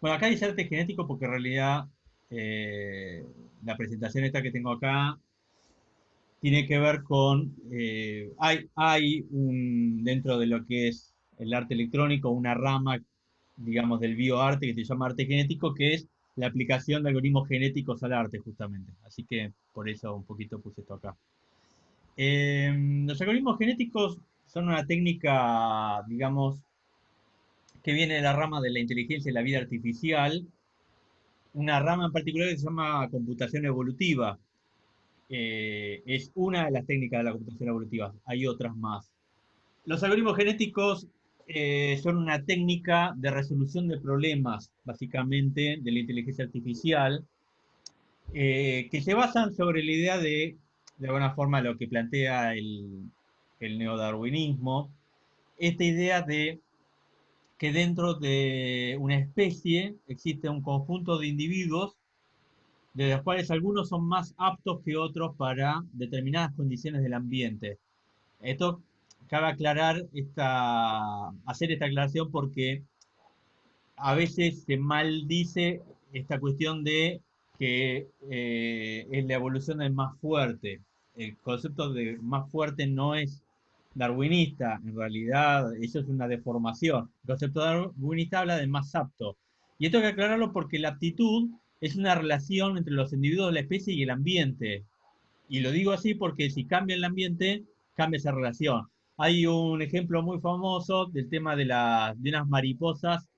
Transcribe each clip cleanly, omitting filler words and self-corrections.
Bueno, acá dice arte genético porque en realidad eh, la presentación esta que tengo acá tiene que ver con, hay dentro de lo que es el arte electrónico, una rama, digamos, del bioarte que se llama arte genético, que es la aplicación de algoritmos genéticos al arte, justamente. Así que por eso un poquito puse esto acá. Los algoritmos genéticos son una técnica, digamos, que viene de la rama de la inteligencia y la vida artificial, una rama en particular que se llama computación evolutiva. Es una de las técnicas de la computación evolutiva, hay otras más. Los algoritmos genéticos son una técnica de resolución de problemas, básicamente, de la inteligencia artificial, que se basan sobre la idea de alguna forma, lo que plantea el neodarwinismo, esta idea de que dentro de una especie existe un conjunto de individuos de los cuales algunos son más aptos que otros para determinadas condiciones del ambiente. Esto cabe aclarar hacer esta aclaración porque a veces se maldice esta cuestión de que es la evolución del más fuerte. El concepto de más fuerte no es darwinista, en realidad eso es una deformación. El concepto darwinista habla de más apto. Y esto hay que aclararlo porque la aptitud es una relación entre los individuos de la especie y el ambiente. Y lo digo así porque si cambia el ambiente, cambia esa relación. Hay un ejemplo muy famoso del tema de unas mariposas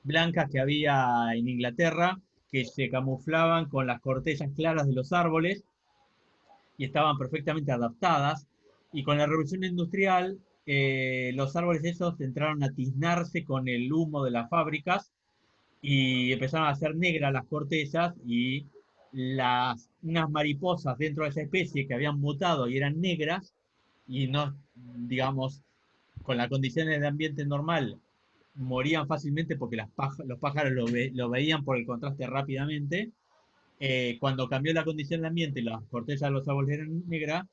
blancas que había en Inglaterra que se camuflaban con las cortezas claras de los árboles y estaban perfectamente adaptadas. Y con la revolución industrial, los árboles esos entraron a tiznarse con el humo de las fábricas y empezaron a hacer negras las cortezas y unas mariposas dentro de esa especie que habían mutado y eran negras y no, digamos, con las condiciones de ambiente normal morían fácilmente porque los pájaros lo veían por el contraste rápidamente. Cuando cambió la condición del ambiente y las cortezas de los árboles eran negras,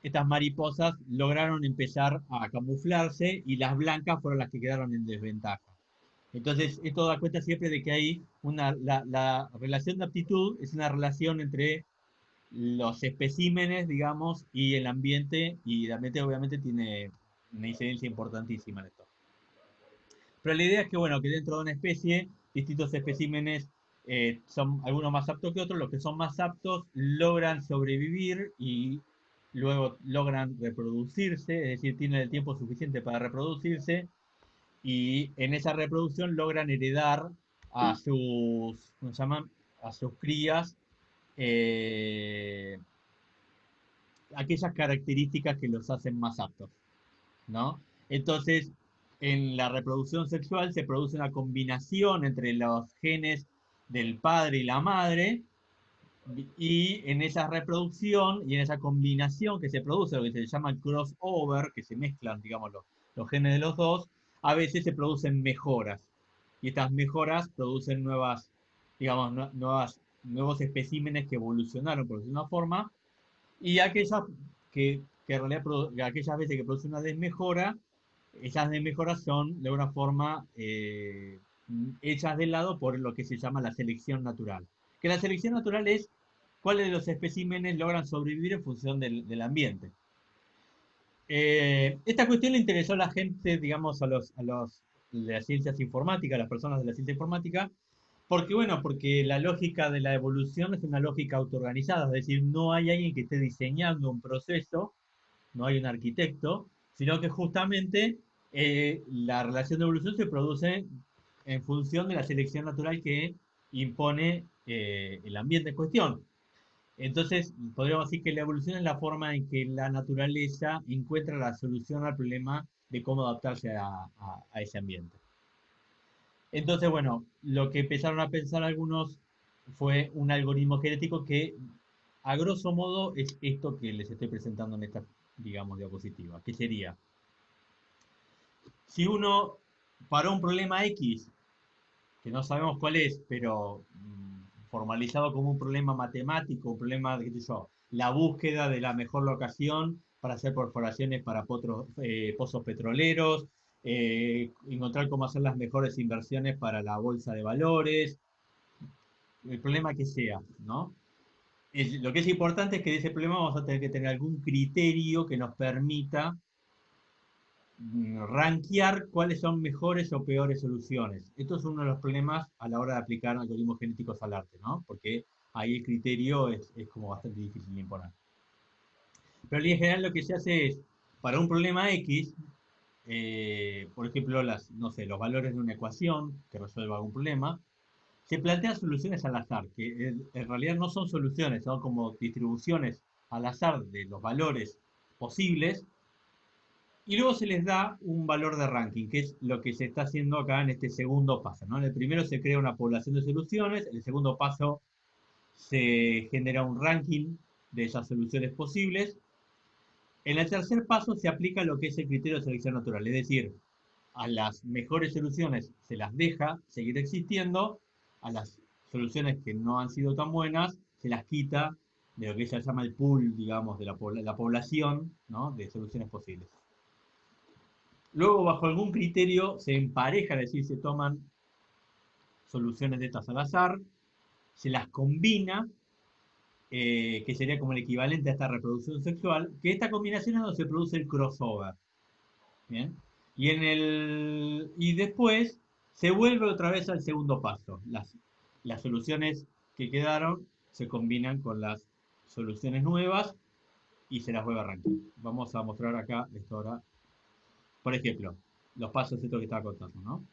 estas mariposas lograron empezar a camuflarse y las blancas fueron las que quedaron en desventaja. Entonces, esto da cuenta siempre de que hay la relación de aptitud es una relación entre los especímenes, digamos, y y el ambiente obviamente tiene una incidencia importantísima en esto. Pero la idea es que, bueno, que dentro de una especie, distintos especímenes son algunos más aptos que otros. Los que son más aptos logran sobrevivir y luego logran reproducirse, es decir, tienen el tiempo suficiente para reproducirse y en esa reproducción logran heredar a sus, ¿cómo se llaman? A sus crías eh, aquellas características que los hacen más aptos, ¿no? Entonces, en la reproducción sexual se produce una combinación entre los genes del padre y la madre, y en esa reproducción y en esa combinación que se produce, lo que se llama el crossover, que se mezclan, digamos, los genes de los dos, a veces se producen mejoras. Y estas mejoras producen digamos, nuevos especímenes que evolucionaron, por decirlo de una forma, y que en realidad aquellas veces que producen una desmejora, esas desmejoras son de alguna forma hechas de lado por lo que se llama la selección natural. Que la selección natural es cuáles de los especímenes logran sobrevivir en función del ambiente. Esta cuestión le interesó a la gente, digamos, a los de las ciencias informáticas, a las personas de la ciencia informática, porque, bueno, porque la lógica de la evolución es una lógica autoorganizada, es decir, no hay alguien que esté diseñando un proceso, no hay un arquitecto, sino que justamente la relación de evolución se produce en función de la selección natural que impone el ambiente en cuestión. Entonces, podríamos decir que la evolución es la forma en que la naturaleza encuentra la solución al problema de cómo adaptarse a ese ambiente. Entonces, bueno, lo que empezaron a pensar algunos fue un algoritmo genético que, a grosso modo, es esto que les estoy presentando en esta, digamos, diapositiva, que sería, si uno, para un problema X, que no sabemos cuál es, pero formalizado como un problema matemático, un problema de, qué sé yo, la búsqueda de la mejor locación para hacer perforaciones para pozos petroleros, encontrar cómo hacer las mejores inversiones para la bolsa de valores, el problema que sea, ¿no? Lo que es importante es que de ese problema vamos a tener que tener algún criterio que nos permita rankear cuáles son mejores o peores soluciones. Esto es uno de los problemas a la hora de aplicar algoritmos genéticos al arte, ¿no? Porque ahí el criterio es como bastante difícil de imponer. Pero en general lo que se hace es, para un problema X, por ejemplo, no sé, los valores de una ecuación que resuelva algún problema, se plantean soluciones al azar, que en realidad no son soluciones, son como distribuciones al azar de los valores posibles, y luego se les da un valor de ranking, que es lo que se está haciendo acá en este segundo paso, ¿no? En el primero se crea una población de soluciones, en el segundo paso se genera un ranking de esas soluciones posibles. En el tercer paso se aplica lo que es el criterio de selección natural, es decir, a las mejores soluciones se las deja seguir existiendo, a las soluciones que no han sido tan buenas se las quita de lo que se llama el pool, digamos, de la población, ¿no? De soluciones posibles. Luego, bajo algún criterio, se emparejan, es decir, se toman soluciones de estas al azar, se las combina, que sería como el equivalente a esta reproducción sexual, que esta combinación es donde se produce el crossover. ¿Bien? Y después se vuelve otra vez al segundo paso. Las soluciones que quedaron se combinan con las soluciones nuevas y se las vuelve a arrancar. Vamos a mostrar acá esto ahora. Por ejemplo, los pasos estos que estaba contando, ¿no?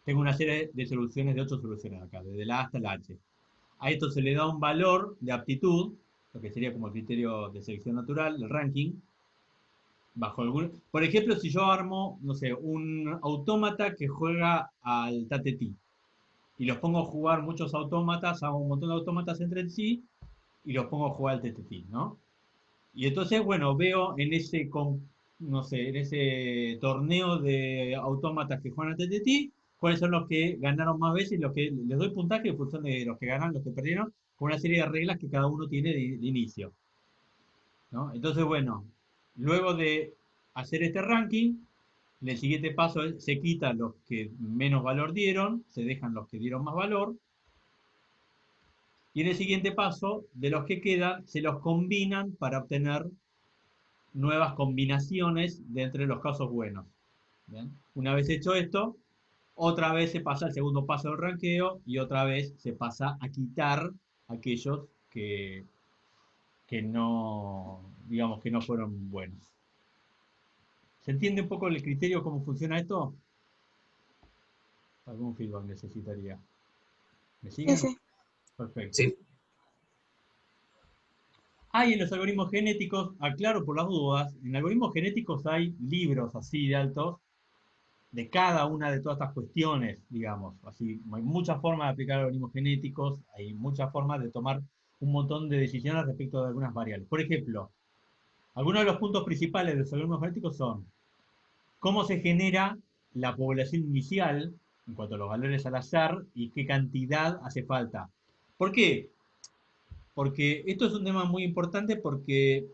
Tengo una serie de soluciones, de 8 soluciones acá, desde la A hasta la H. A esto se le da un valor de aptitud, lo que sería como el criterio de selección natural, el ranking, bajo algún... Por ejemplo, si yo armo, no sé, un autómata que juega al tatetí y los pongo a jugar muchos autómatas, hago un montón de autómatas entre sí y los pongo a jugar al tatetí, ¿no? Y entonces, bueno, veo en ese, no sé, en ese torneo de autómatas que juegan al tatetí, cuáles son los que ganaron más veces y los que les doy puntaje en función de los que ganan, los que perdieron, con una serie de reglas que cada uno tiene de inicio, ¿no? Entonces, bueno, luego de hacer este ranking, en el siguiente paso se quitan los que menos valor dieron, se dejan los que dieron más valor, y en el siguiente paso, de los que quedan, se los combinan para obtener nuevas combinaciones de entre los casos buenos. ¿Bien? Una vez hecho esto, otra vez se pasa al segundo paso del ranqueo y otra vez se pasa a quitar aquellos que no, digamos, que no fueron buenos. ¿Se entiende un poco el criterio, cómo funciona esto? Algún feedback necesitaría. ¿Me Sí, siguen? sí. Perfecto. Sí, Hay en los algoritmos genéticos, aclaro por las dudas, en algoritmos genéticos hay libros así de altos de cada una de todas estas cuestiones, digamos. Así, hay muchas formas de aplicar algoritmos genéticos, hay muchas formas de tomar un montón de decisiones respecto de algunas variables. Por ejemplo, algunos de los puntos principales de los algoritmos genéticos son cómo se genera la población inicial en cuanto a los valores al azar y qué cantidad hace falta. ¿Por qué? Porque esto es un tema muy importante porque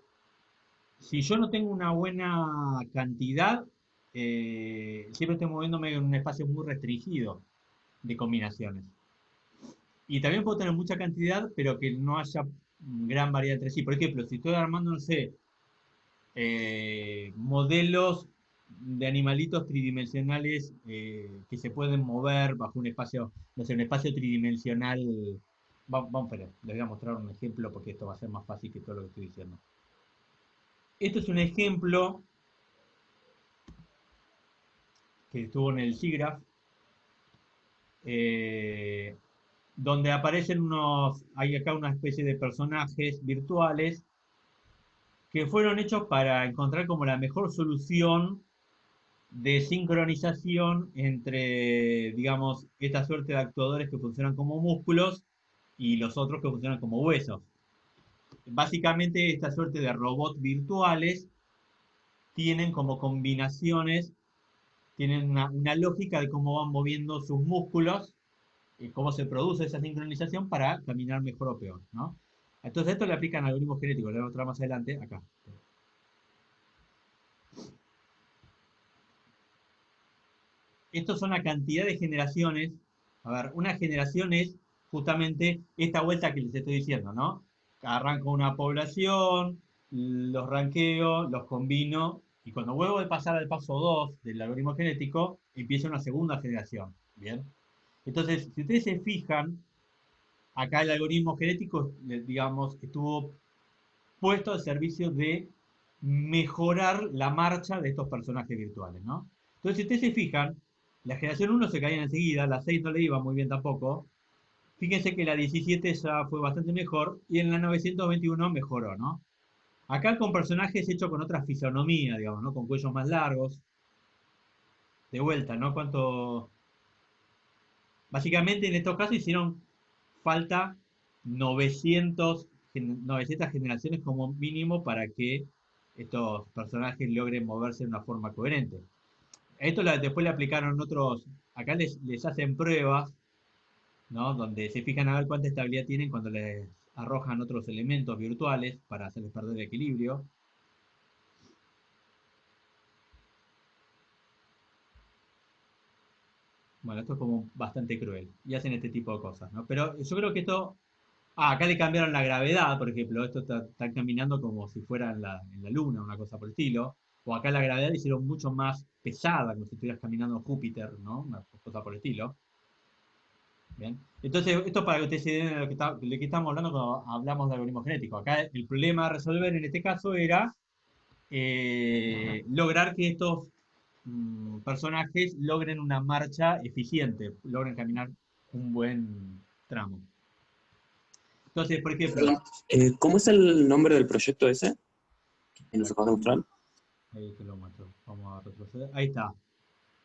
si yo no tengo una buena cantidad, siempre estoy moviéndome en un espacio muy restringido de combinaciones. Y también puedo tener mucha cantidad, pero que no haya gran variedad entre sí. Por ejemplo, si estoy armando, no sé, modelos de animalitos tridimensionales que se pueden mover bajo un espacio, no sé, un espacio tridimensional. Vamos a ver, les voy a mostrar un ejemplo porque esto va a ser más fácil que todo lo que estoy diciendo. Esto es un ejemplo que estuvo en el SIGGRAPH, eh, donde aparecen hay acá una especie de personajes virtuales que fueron hechos para encontrar como la mejor solución de sincronización entre, digamos, esta suerte de actuadores que funcionan como músculos y los otros que funcionan como huesos. Básicamente, esta suerte de robots virtuales tienen como combinaciones, tienen una lógica de cómo van moviendo sus músculos y cómo se produce esa sincronización para caminar mejor o peor, ¿no? Entonces esto le aplican algoritmos genéticos, le voy a mostrar más adelante acá. estos son la cantidad de generaciones. A ver, una generación es justamente esta vuelta que les estoy diciendo, ¿no? Arranco una población, los ranqueo, los combino, y cuando vuelvo a pasar al paso 2 del algoritmo genético, empieza una segunda generación. Bien. Entonces, si ustedes se fijan, acá el algoritmo genético, digamos, estuvo puesto al servicio de mejorar la marcha de estos personajes virtuales, ¿no? Entonces, si ustedes se fijan, la generación uno se caía enseguida, la 6 no le iba muy bien tampoco. Fíjense que la 17 ya fue bastante mejor y en la 921 mejoró, ¿no? Acá con personajes hechos con otra fisonomía, digamos, ¿no? Con cuellos más largos. De vuelta, ¿no? Cuánto. Básicamente en estos casos hicieron falta 900 generaciones como mínimo para que estos personajes logren moverse de una forma coherente. Esto después le aplicaron otros, acá les hacen pruebas, ¿no? Donde se fijan a ver cuánta estabilidad tienen cuando les arrojan otros elementos virtuales para hacerles perder el equilibrio. Bueno, esto es como bastante cruel y hacen este tipo de cosas, ¿no? Pero yo creo que esto. Acá le cambiaron la gravedad, por ejemplo. Esto está caminando como si fuera en la Luna, una cosa por el estilo. O acá la gravedad la hicieron mucho más pesada, como si estuvieras caminando en Júpiter, ¿no? Una cosa por el estilo. Bien. Entonces, esto para que ustedes se den de lo que estamos hablando cuando hablamos de algoritmos genéticos. Acá el problema a resolver en este caso era lograr que estos personajes logren una marcha eficiente, logren caminar un buen tramo. Entonces, por ejemplo, Perdón, ¿cómo es el nombre del proyecto ese? ¿Me lo acabas de mostrar? ahí te lo muestro. Vamos a retroceder. Ahí está.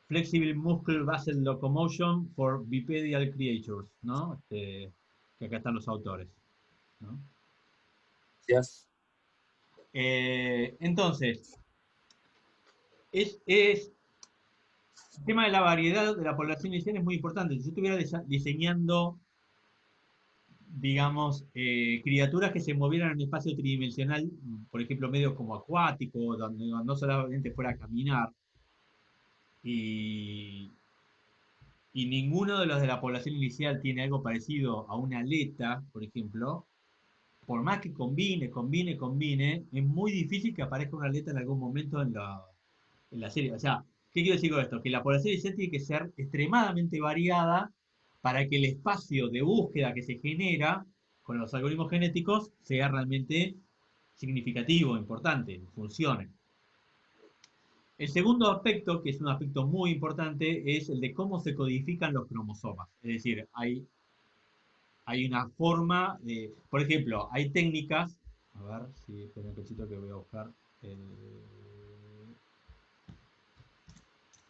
Flexible Muscle Based Locomotion for Bipedal Creatures, ¿no? Que acá están los autores, ¿no? Gracias. Entonces, el tema de la variedad de la población inicial es muy importante. Si yo estuviera diseñando, digamos, criaturas que se movieran en un espacio tridimensional, por ejemplo, medio como acuático, donde no solamente fuera a caminar, y, y ninguno de los de la población inicial tiene algo parecido a una aleta, por ejemplo, por más que combine, es muy difícil que aparezca una aleta en algún momento en la serie. O sea, ¿qué quiero decir con esto? Que la población inicial tiene que ser extremadamente variada para que el espacio de búsqueda que se genera con los algoritmos genéticos sea realmente significativo, importante, funcione. El segundo aspecto, que es un aspecto muy importante, es el de cómo se codifican los cromosomas. Es decir, hay una forma de, por ejemplo, hay técnicas, a ver si es un cosito que voy a buscar. eh,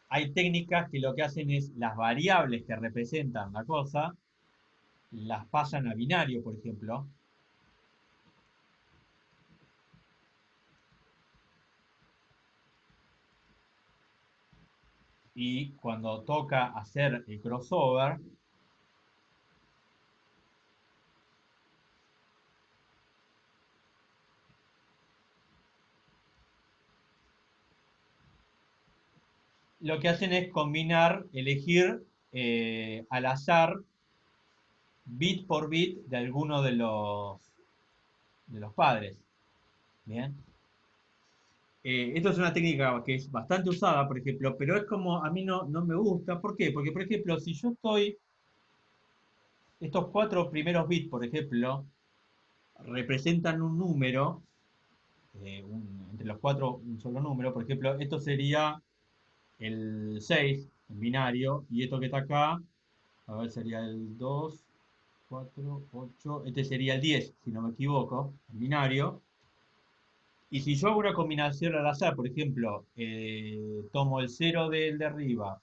Hay técnicas que lo que hacen es las variables que representan la cosa, las pasan a binario, por ejemplo, y cuando toca hacer el crossover, lo que hacen es combinar, elegir al azar, bit por bit, de alguno de los padres. Bien. Esto es una técnica que es bastante usada, por ejemplo, pero es como a mí no me gusta. ¿Por qué? Porque, por ejemplo, si yo estos cuatro primeros bits, por ejemplo, representan un número, entre los cuatro un solo número, por ejemplo, esto sería el 6 en binario, y esto que está acá, a ver, sería el 2, 4, 8, este sería el 10, si no me equivoco, en binario. Y si yo hago una combinación al azar, por ejemplo, tomo el cero del de arriba,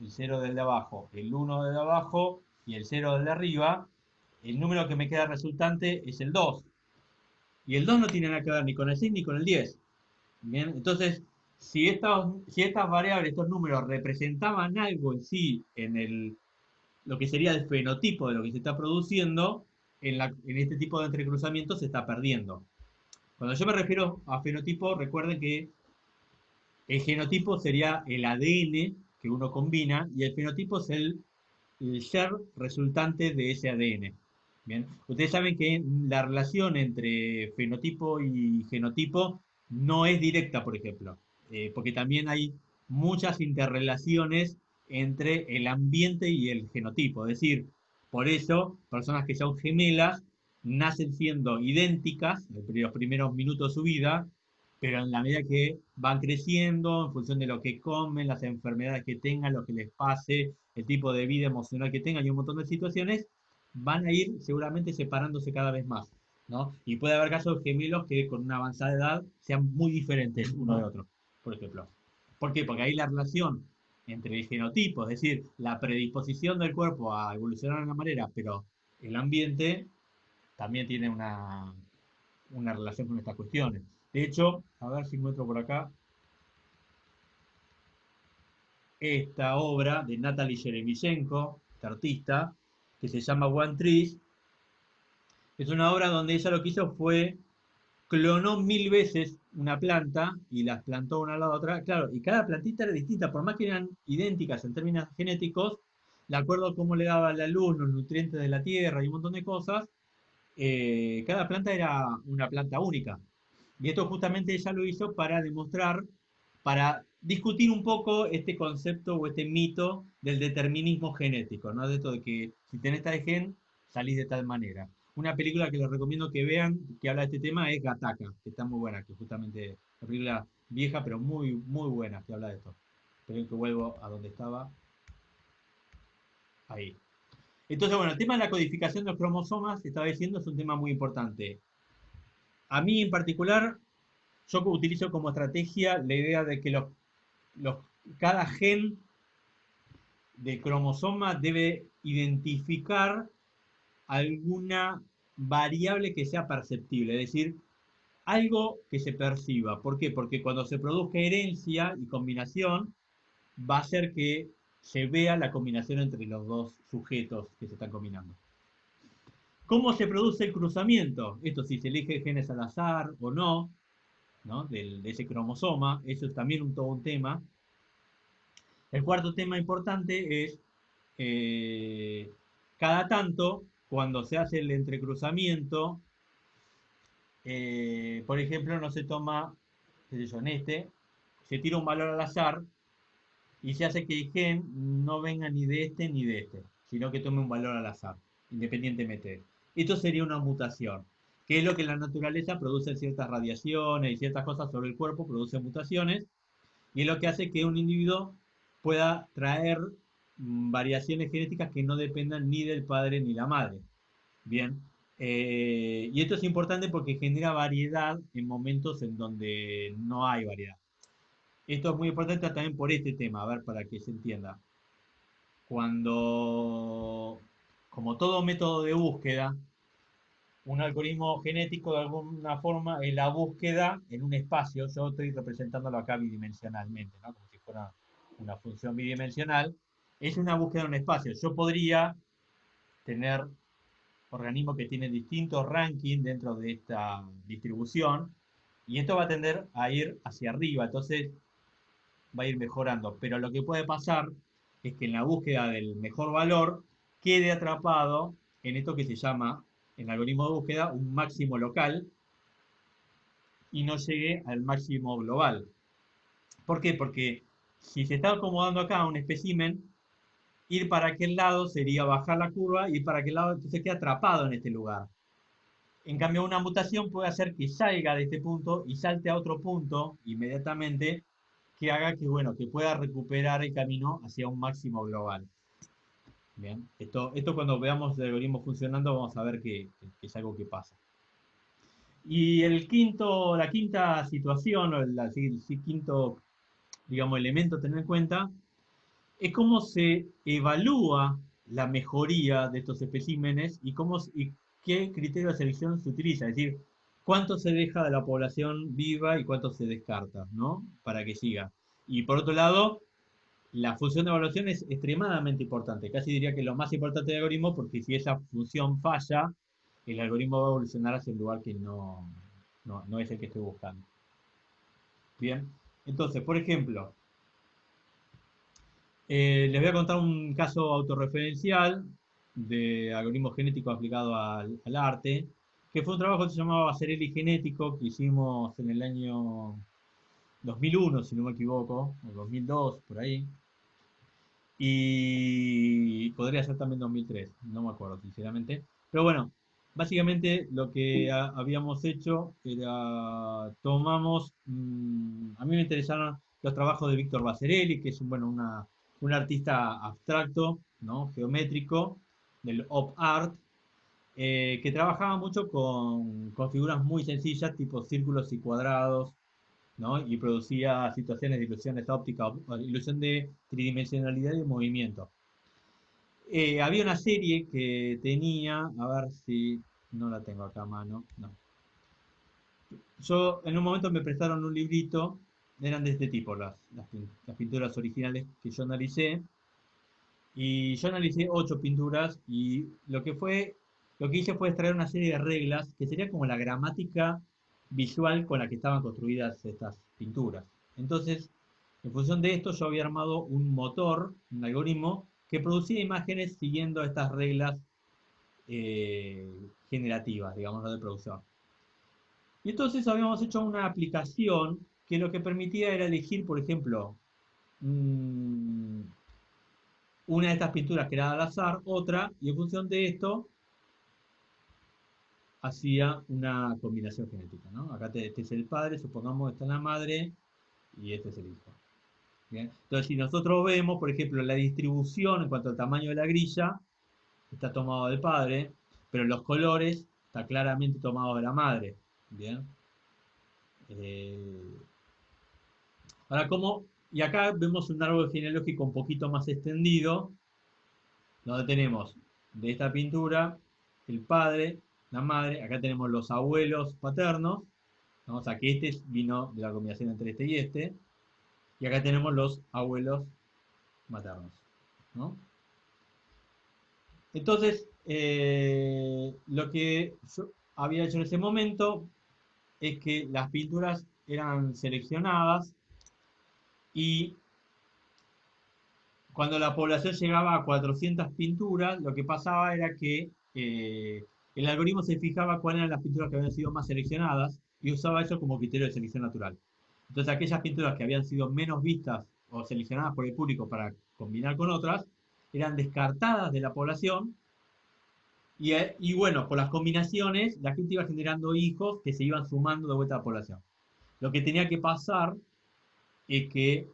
el cero del de abajo, el uno del de abajo y el cero del de arriba, el número que me queda resultante es el 2. Y el 2 no tiene nada que ver ni con el 6 ni con el 10. Bien, entonces, si estas variables, estos números representaban algo en sí, lo que sería el fenotipo de lo que se está produciendo, en este tipo de entrecruzamiento se está perdiendo. Cuando yo me refiero a fenotipo, recuerden que el genotipo sería el ADN que uno combina y el fenotipo es el ser resultante de ese ADN. Bien, ustedes saben que la relación entre fenotipo y genotipo no es directa, por ejemplo, porque también hay muchas interrelaciones entre el ambiente y el genotipo. Es decir, por eso, personas que son gemelas nacen siendo idénticas en los primeros minutos de su vida, pero en la medida que van creciendo, en función de lo que comen, las enfermedades que tengan, lo que les pase, el tipo de vida emocional que tengan y un montón de situaciones, van a ir seguramente separándose cada vez más, ¿no? Y puede haber casos de gemelos que con una avanzada edad sean muy diferentes uno de otro, por ejemplo. ¿Por qué? Porque ahí la relación entre el genotipo, es decir, la predisposición del cuerpo a evolucionar de una manera, pero el ambiente también tiene una relación con estas cuestiones. De hecho, a ver si encuentro por acá esta obra de Natalie Yeremishenko, esta artista, que se llama One Trees. Es una obra donde ella lo que hizo fue clonó 1000 veces una planta y las plantó una a la otra. Claro, y cada plantita era distinta, por más que eran idénticas en términos genéticos, de acuerdo a cómo le daba la luz, los nutrientes de la tierra y un montón de cosas, cada planta era una planta única. Y esto justamente ella lo hizo para demostrar, para discutir un poco este concepto o este mito del determinismo genético, ¿no? De esto de que si tenés tal gen, salís de tal manera. Una película que les recomiendo que vean, que habla de este tema, es Gattaca, que está muy buena, que justamente una película vieja, pero muy, muy buena, que habla de esto. Esperen que vuelvo a donde estaba. Ahí. Entonces, bueno, el tema de la codificación de los cromosomas, estaba diciendo, es un tema muy importante. A mí en particular, yo utilizo como estrategia la idea de que los- cada gen de cromosoma debe identificar alguna variable que sea perceptible, es decir, algo que se perciba. ¿Por qué? Porque cuando se produzca herencia y combinación, va a ser que se vea la combinación entre los dos sujetos que se están combinando. ¿Cómo se produce el cruzamiento? Esto si se elige genes al azar o no, ¿no? De ese cromosoma, eso es también todo un tema. El cuarto tema importante es, eh, cada tanto, cuando se hace el entrecruzamiento, por ejemplo, no se toma, qué sé yo, en este, se tira un valor al azar y se hace que el gen no venga ni de este ni de este, sino que tome un valor al azar, independientemente. Esto sería una mutación, que es lo que la naturaleza produce ciertas radiaciones y ciertas cosas sobre el cuerpo, produce mutaciones, y es lo que hace que un individuo pueda traer variaciones genéticas que no dependan ni del padre ni la madre. Bien, y esto es importante porque genera variedad en momentos en donde no hay variedad. Esto es muy importante también por este tema, a ver, para que se entienda. Cuando, como todo método de búsqueda, un algoritmo genético de alguna forma es la búsqueda en un espacio, yo estoy representándolo acá bidimensionalmente, ¿no? Como si fuera una función bidimensional, es una búsqueda en un espacio. Yo podría tener organismos que tienen distintos rankings dentro de esta distribución y esto va a tender a ir hacia arriba, entonces va a ir mejorando. Pero lo que puede pasar es que en la búsqueda del mejor valor quede atrapado en esto que se llama, en el algoritmo de búsqueda, un máximo local y no llegue al máximo global. ¿Por qué? Porque si se está acomodando acá un espécimen, ir para aquel lado sería bajar la curva, ir para aquel lado, entonces queda atrapado en este lugar. En cambio, una mutación puede hacer que salga de este punto y salte a otro punto inmediatamente que haga que, bueno, que pueda recuperar el camino hacia un máximo global. Bien, esto cuando veamos el algoritmo funcionando vamos a ver que es algo que pasa. Y la quinta situación, o el quinto, digamos, elemento a tener en cuenta, es cómo se evalúa la mejoría de estos especímenes y qué criterio de selección se utiliza. Es decir, cuánto se deja de la población viva y cuánto se descarta, ¿no? Para que siga. Y por otro lado, la función de evaluación es extremadamente importante. Casi diría que es lo más importante del algoritmo, porque si esa función falla, el algoritmo va a evolucionar hacia el lugar que no es el que estoy buscando. Bien. Entonces, por ejemplo, Les voy a contar un caso autorreferencial de algoritmo genético aplicado al arte, que fue un trabajo que se llamaba Baserelli Genético, que hicimos en el año 2001, si no me equivoco, o 2002, por ahí. Y podría ser también 2003, no me acuerdo sinceramente. Pero bueno, básicamente lo que habíamos hecho era, tomamos, a mí me interesaron los trabajos de Víctor Baserelli, que es bueno, un artista abstracto, ¿no? Geométrico, del op art, que trabajaba mucho con figuras muy sencillas, tipo círculos y cuadrados, ¿no? Y producía situaciones de ilusiones ópticas, ilusión de tridimensionalidad y de movimiento. Había una serie que tenía, a ver si no la tengo acá a mano, no. Yo en un momento me prestaron un librito, eran de este tipo las pinturas originales que yo analicé, y yo analicé 8 pinturas y lo que hice fue extraer una serie de reglas que sería como la gramática visual con la que estaban construidas estas pinturas. Entonces, en función de esto, yo había armado un motor, un algoritmo, que producía imágenes siguiendo estas reglas generativas, digamos, de producción. Y entonces habíamos hecho una aplicación que lo que permitía era elegir, por ejemplo, mm, una de estas pinturas que era al azar, otra, y en función de esto hacía una combinación genética, ¿no? Acá este es el padre, supongamos esta es la madre y este es el hijo. ¿Bien? Entonces, si nosotros vemos, por ejemplo, la distribución en cuanto al tamaño de la grilla, está tomado del padre, pero los colores está claramente tomado de la madre. ¿Bien? Eh, ahora, ¿cómo? Y acá vemos un árbol genealógico un poquito más extendido, donde tenemos de esta pintura el padre, la madre, acá tenemos los abuelos paternos, ¿no? O sea que este vino de la combinación entre este y este, y acá tenemos los abuelos maternos, ¿no? Entonces, lo que yo había hecho en ese momento es que las pinturas eran seleccionadas y cuando la población llegaba a 400 pinturas, lo que pasaba era que el algoritmo se fijaba cuáles eran las pinturas que habían sido más seleccionadas y usaba eso como criterio de selección natural. Entonces, aquellas pinturas que habían sido menos vistas o seleccionadas por el público para combinar con otras, eran descartadas de la población y bueno, por las combinaciones, la gente iba generando hijos que se iban sumando de vuelta a la población. Lo que tenía que pasar es que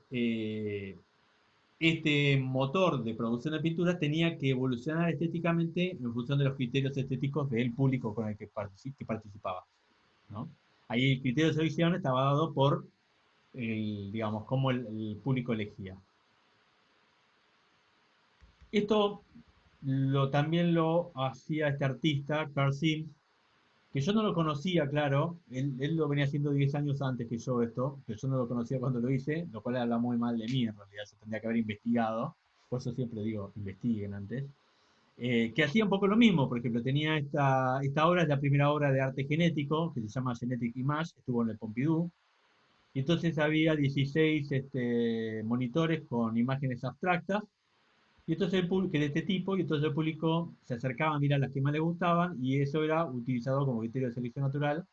este motor de producción de pinturas tenía que evolucionar estéticamente en función de los criterios estéticos del público con el que participaba, ¿no? Ahí el criterio de selección estaba dado por digamos, cómo el público elegía. Esto también lo hacía este artista, Carl Sims, que yo no lo conocía, claro, él lo venía haciendo 10 años antes que yo esto, que yo no lo conocía cuando lo hice, lo cual habla muy mal de mí en realidad, yo tendría que haber investigado, por eso siempre digo, investiguen antes, que hacía un poco lo mismo, por ejemplo, tenía esta obra, es la primera obra de arte genético, que se llama Genetic Image, estuvo en el Pompidou, y entonces había 16 monitores con imágenes abstractas, y entonces el público, de este tipo, y entonces el público se acercaba a mirar las que más le gustaban, y eso era utilizado como criterio de selección natural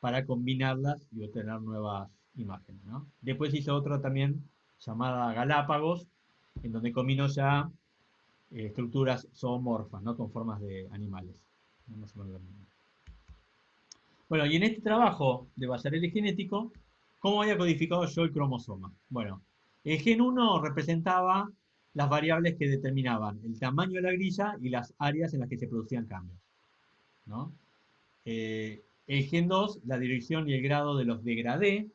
para combinarlas y obtener nuevas imágenes, ¿no? Después hizo otra también llamada Galápagos, en donde combinó ya estructuras zoomorfas, ¿no? Con formas de animales. Bueno, y en este trabajo de Basarelli genético, ¿cómo había codificado yo el cromosoma? Bueno, el gen 1 representaba las variables que determinaban el tamaño de la grilla y las áreas en las que se producían cambios, ¿no? El gen 2, la dirección y el grado de los degradé.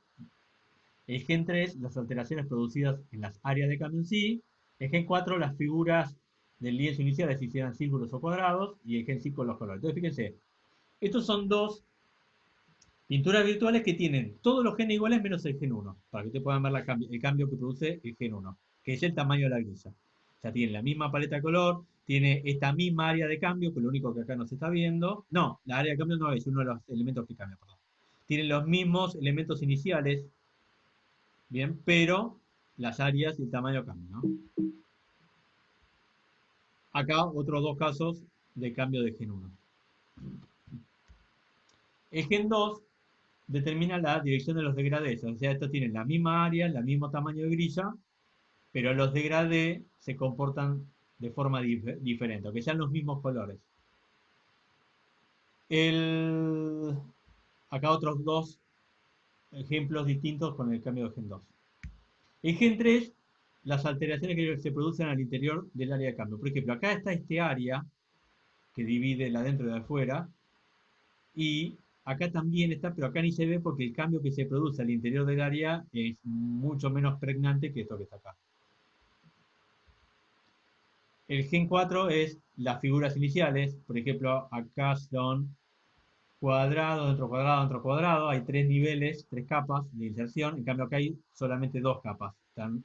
El gen 3, las alteraciones producidas en las áreas de cambio en sí. El gen 4, las figuras del lienzo inicial, si eran círculos o cuadrados. Y el gen 5, los colores. Entonces, fíjense, estos son dos pinturas virtuales que tienen todos los genes iguales menos el gen 1, para que ustedes puedan ver el cambio que produce el gen 1, que es el tamaño de la grilla. O sea, tiene la misma paleta de color, tiene esta misma área de cambio, que lo único que acá no se está viendo. No, la área de cambio no es uno de los elementos que cambia, perdón. Tienen los mismos elementos iniciales, bien, pero las áreas y el tamaño cambian, ¿no? Acá otros dos casos de cambio de gen 1. El gen 2 determina la dirección de los degradés, o sea, estos tienen la misma área, el mismo tamaño de grilla, pero los degradés se comportan de forma diferente, aunque sean los mismos colores. El, acá otros dos ejemplos distintos con el cambio de gen 2. En gen 3, las alteraciones que se producen al interior del área de cambio. Por ejemplo, acá está este área que divide la adentro y la afuera, y acá también está, pero acá ni se ve porque el cambio que se produce al interior del área es mucho menos pregnante que esto que está acá. El gen 4 es las figuras iniciales, por ejemplo, acá son cuadrado, dentro cuadrado, dentro cuadrado, hay tres niveles, tres capas de inserción, en cambio acá hay solamente dos capas, están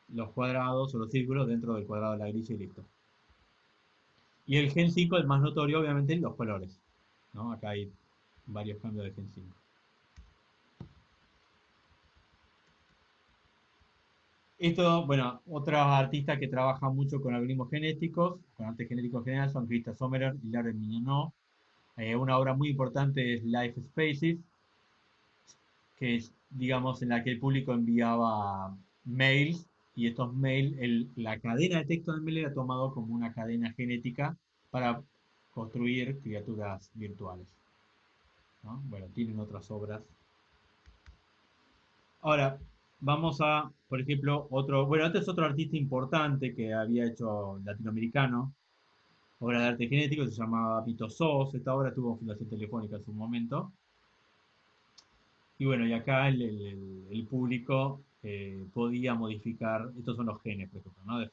los cuadrados o los círculos dentro del cuadrado de la grilla y listo. Y el gen 5 es más notorio, obviamente, los colores, ¿no? Acá hay varios cambios de gen 5. Esto, bueno, otros artistas que trabajan mucho con algoritmos genéticos, con arte genético general, son Christa Sommerer y Lauren Mignonneau. Una obra muy importante es Life Spaces, que es, digamos, en la que el público enviaba mails y estos mails, la cadena de texto del mail era tomado como una cadena genética para construir criaturas virtuales, ¿no? Bueno, tienen otras obras. Ahora, vamos a, por ejemplo, otro, bueno, este es otro artista importante que había hecho latinoamericano, obra de arte genético, se llamaba Vito Sos, esta obra tuvo Fundación Telefónica en su momento. Y bueno, y acá el público podía modificar, estos son los genes, por ejemplo, ¿no?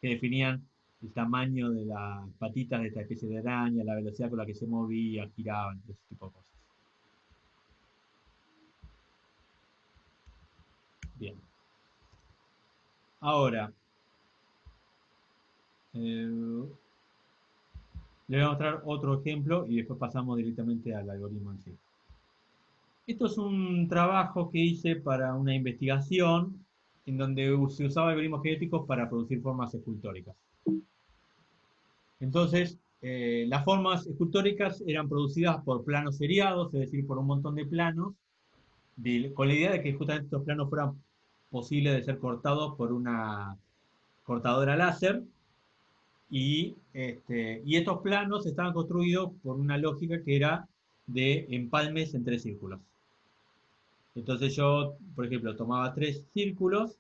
Que definían el tamaño de las patitas de esta especie de araña, la velocidad con la que se movía, giraban, ese tipo de cosas. Bien. Ahora, eh, le voy a mostrar otro ejemplo y después pasamos directamente al algoritmo en sí. Esto es un trabajo que hice para una investigación en donde se usaba algoritmos genéticos para producir formas escultóricas. Entonces, las formas escultóricas eran producidas por planos seriados, es decir, por un montón de planos, con la idea de que justamente estos planos fueran posibles de ser cortados por una cortadora láser. Y estos planos estaban construidos por una lógica que era de empalmes entre círculos. Entonces yo, por ejemplo, tomaba tres círculos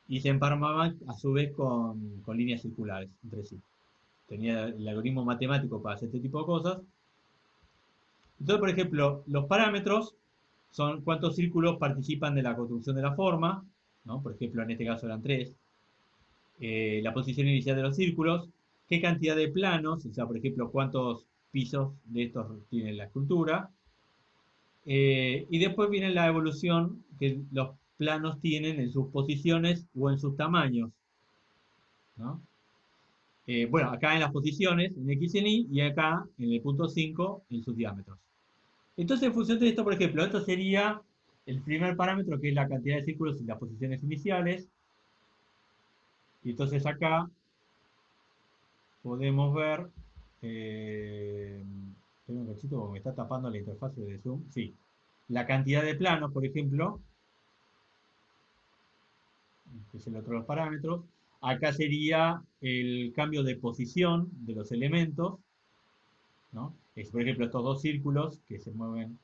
y se empalmaban a su vez con líneas circulares entre sí. Tenía el algoritmo matemático para hacer este tipo de cosas. Entonces, por ejemplo, los parámetros son cuántos círculos participan de la construcción de la forma, ¿no? Por ejemplo, en este caso eran tres. La posición inicial de los círculos, qué cantidad de planos, o sea, por ejemplo, cuántos pisos de estos tiene la escultura. Y después viene la evolución que los planos tienen en sus posiciones o en sus tamaños, ¿no? Bueno, acá en las posiciones, en X y en Y, y acá en el punto 5 en sus diámetros. Entonces, en función de esto, por ejemplo, esto sería el primer parámetro, que es la cantidad de círculos y las posiciones iniciales. Y entonces acá podemos ver, tengo un cachito porque me está tapando la interfaz de Zoom, sí, la cantidad de planos, por ejemplo, que es el otro de los parámetros. Acá sería el cambio de posición de los elementos, ¿no? Es, por ejemplo, estos dos círculos que se mueven,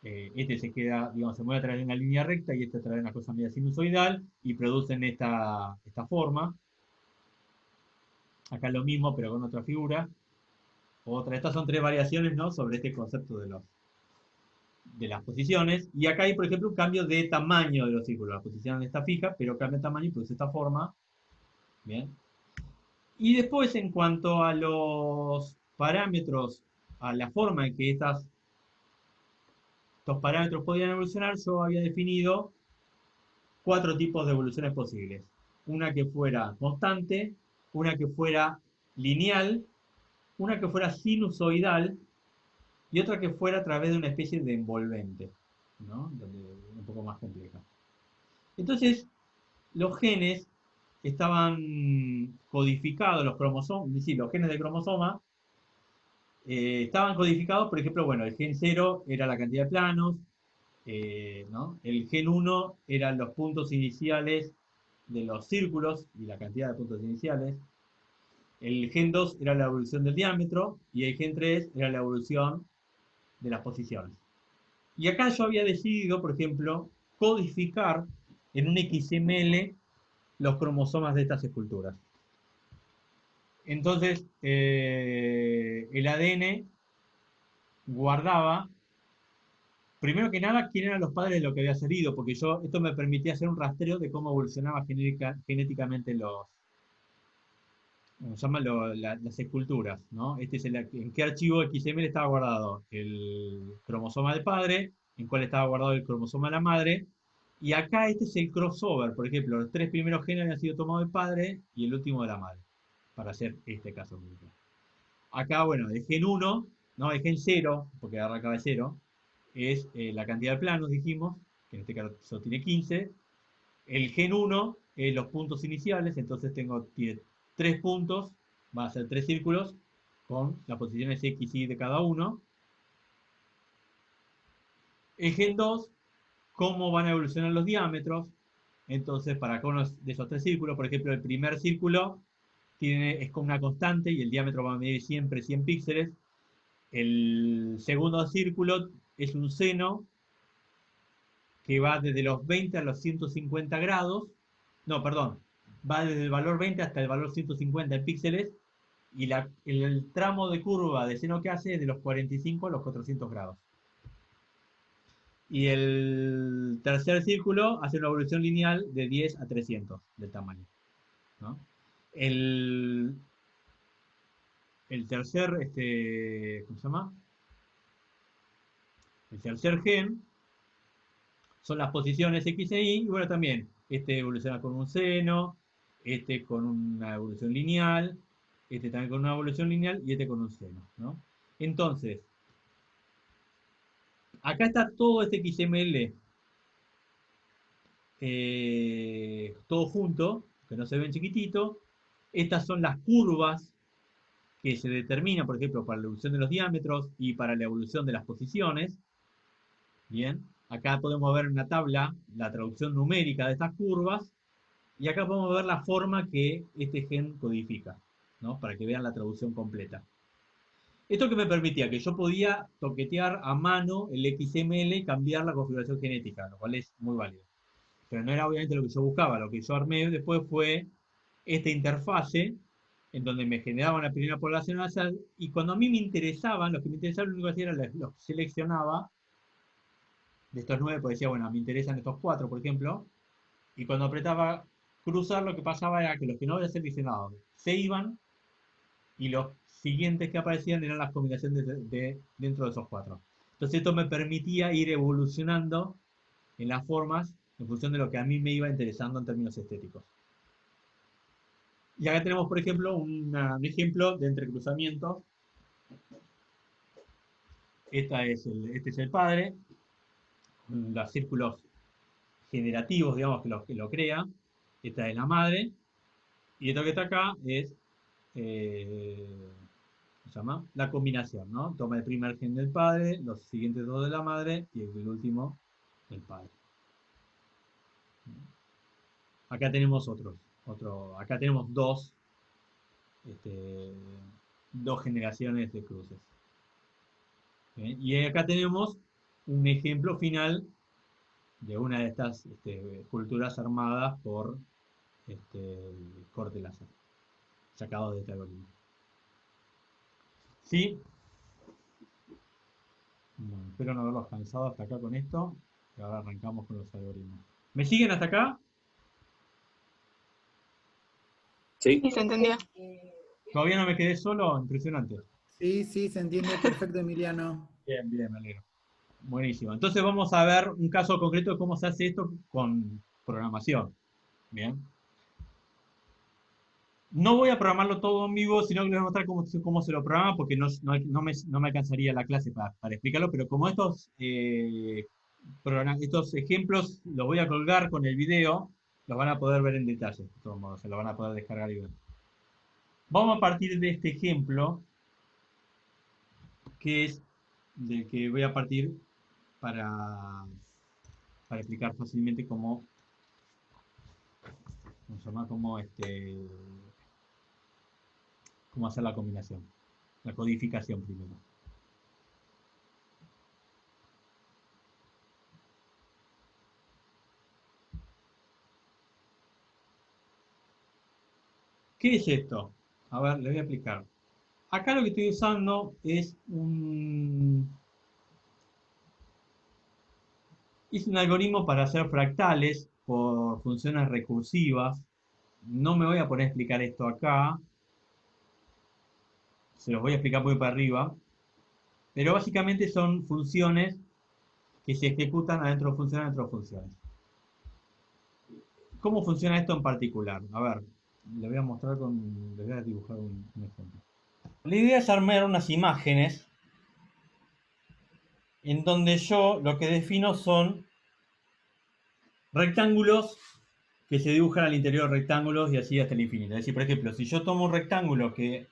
este se queda, digamos, se mueve a través de una línea recta y este a través de una cosa media sinusoidal y producen esta forma. Acá lo mismo, pero con otra figura. Estas son tres variaciones, ¿no? Sobre este concepto de las posiciones. Y acá hay, por ejemplo, un cambio de tamaño de los círculos. La posición está fija, pero cambia de tamaño y produce esta forma. Bien. Y después, en cuanto a los parámetros, a la forma en que estos parámetros podían evolucionar, yo había definido cuatro tipos de evoluciones posibles. Una que fuera constante, una que fuera lineal, una que fuera sinusoidal y otra que fuera a través de una especie de envolvente, ¿no? Un poco más compleja. Entonces, los genes estaban codificados, los cromosomas, sí, los genes del cromosoma estaban codificados, por ejemplo, bueno, el gen 0 era la cantidad de planos, ¿no? El gen 1 eran los puntos iniciales de los círculos y la cantidad de puntos iniciales. El gen 2 era la evolución del diámetro y el gen 3 era la evolución de las posiciones. Y acá yo había decidido, por ejemplo, codificar en un XML los cromosomas de estas esculturas. Entonces, el ADN guardaba, primero que nada, quién eran los padres de lo que había salido, porque esto me permitía hacer un rastreo de cómo evolucionaba genéticamente ¿cómo se llama? Las esculturas, ¿no? En qué archivo XML estaba guardado el cromosoma del padre, en cuál estaba guardado el cromosoma de la madre, y acá este es el crossover, por ejemplo, los tres primeros genes habían sido tomados del padre y el último de la madre, para hacer este caso. Acá, bueno, el gen 1, no, el gen 0, porque arrancaba de 0, es la cantidad de planos, dijimos, que en este caso tiene 15. El gen 1 es los puntos iniciales, entonces tiene 3 puntos, va a ser 3 círculos con las posiciones X y de cada uno. El gen 2, cómo van a evolucionar los diámetros. Entonces, para cada uno de esos 3 círculos, por ejemplo, el primer círculo es con una constante y el diámetro va a medir siempre 100 píxeles. El segundo círculo es un seno que va desde los 20 a los 150 grados. No, perdón. Va desde el valor 20 hasta el valor 150 en píxeles. Y el tramo de curva de seno que hace es de los 45 a los 400 grados. Y el tercer círculo hace una evolución lineal de 10 a 300 del tamaño, ¿no? El, el tercer, ¿cómo se llama? El tercer gen son las posiciones X e Y, y bueno, también, este evoluciona con un seno, este con una evolución lineal, este también con una evolución lineal y este con un seno, ¿no? Entonces, acá está todo este XML, todo junto, que no se ven chiquitito. Estas son las curvas que se determinan, por ejemplo, para la evolución de los diámetros y para la evolución de las posiciones. Bien, acá podemos ver en una tabla la traducción numérica de estas curvas. Y acá podemos ver la forma que este gen codifica, ¿no? Para que vean la traducción completa. Esto que me permitía que yo podía toquetear a mano el XML y cambiar la configuración genética, lo cual es muy válido. Pero no era obviamente lo que yo buscaba, lo que yo armé después fue esta interfase en donde me generaba una primera población nasal y cuando a mí me interesaban, los que me interesaban, lo único que hacía era los seleccionaba de estos 9, porque decía, bueno, me interesan estos 4, por ejemplo, y cuando apretaba cruzar, lo que pasaba era que los que no habían seleccionado se iban y los siguientes que aparecían eran las combinaciones dentro de esos 4. Entonces esto me permitía ir evolucionando en las formas en función de lo que a mí me iba interesando en términos estéticos. Y acá tenemos, por ejemplo, un ejemplo de entrecruzamiento. Este es el padre, los círculos generativos, digamos, que lo crea. Esta es la madre. Y esto que está acá es ¿cómo se llama? La combinación, ¿no? Toma el primer gen del padre, los siguientes dos de la madre y el último del padre. Acá tenemos acá tenemos este, dos generaciones de cruces. ¿Bien? Y acá tenemos un ejemplo final de una de estas culturas armadas por corte láser, sacados de este algoritmo. ¿Sí? Bueno, espero no haberlos cansado hasta acá con esto. Y ahora arrancamos con los algoritmos. ¿Me siguen hasta acá? Sí. Sí, se entendió. Todavía no me quedé solo, impresionante. Sí, sí, se entiende perfecto, Emiliano. Bien, bien, me alegro. Buenísimo. Entonces vamos a ver un caso concreto de cómo se hace esto con programación. Bien. No voy a programarlo todo en vivo, sino que les voy a mostrar cómo se lo programa, porque no me alcanzaría la clase para explicarlo, pero como estos ejemplos los voy a colgar con el video, los van a poder ver en detalle, de todos modos, se lo van a poder descargar y ver. Vamos a partir de este ejemplo, que es del que voy a partir para, para explicar fácilmente cómo se llama, cómo hacer la combinación, la codificación primero. ¿Qué es esto? A ver, les voy a explicar. Acá lo que estoy usando es un algoritmo para hacer fractales por funciones recursivas. No me voy a poner a explicar esto acá. Se los voy a explicar muy para arriba. Pero básicamente son funciones que se ejecutan adentro de funciones, dentro de funciones. ¿Cómo funciona esto en particular? A ver, les voy a mostrar les voy a dibujar un ejemplo. La idea es armar unas imágenes en donde yo lo que defino son rectángulos que se dibujan al interior de rectángulos y así hasta el infinito. Es decir, por ejemplo, si yo tomo un rectángulo que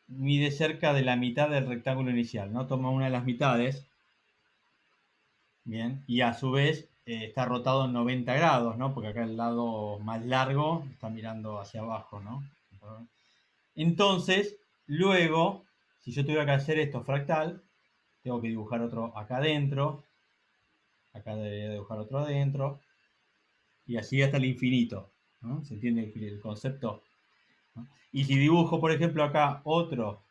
mide cerca de la mitad del rectángulo inicial, ¿no? Tomo una de las mitades, bien, y a su vez está rotado en 90 grados, ¿no? Porque acá el lado más largo está mirando hacia abajo, ¿no? Entonces, luego, si yo tuviera que hacer esto fractal, tengo que dibujar otro acá adentro, acá debería dibujar otro adentro, y así hasta el infinito, ¿no? ¿Se entiende el concepto? ¿No? Y si dibujo, por ejemplo, acá otro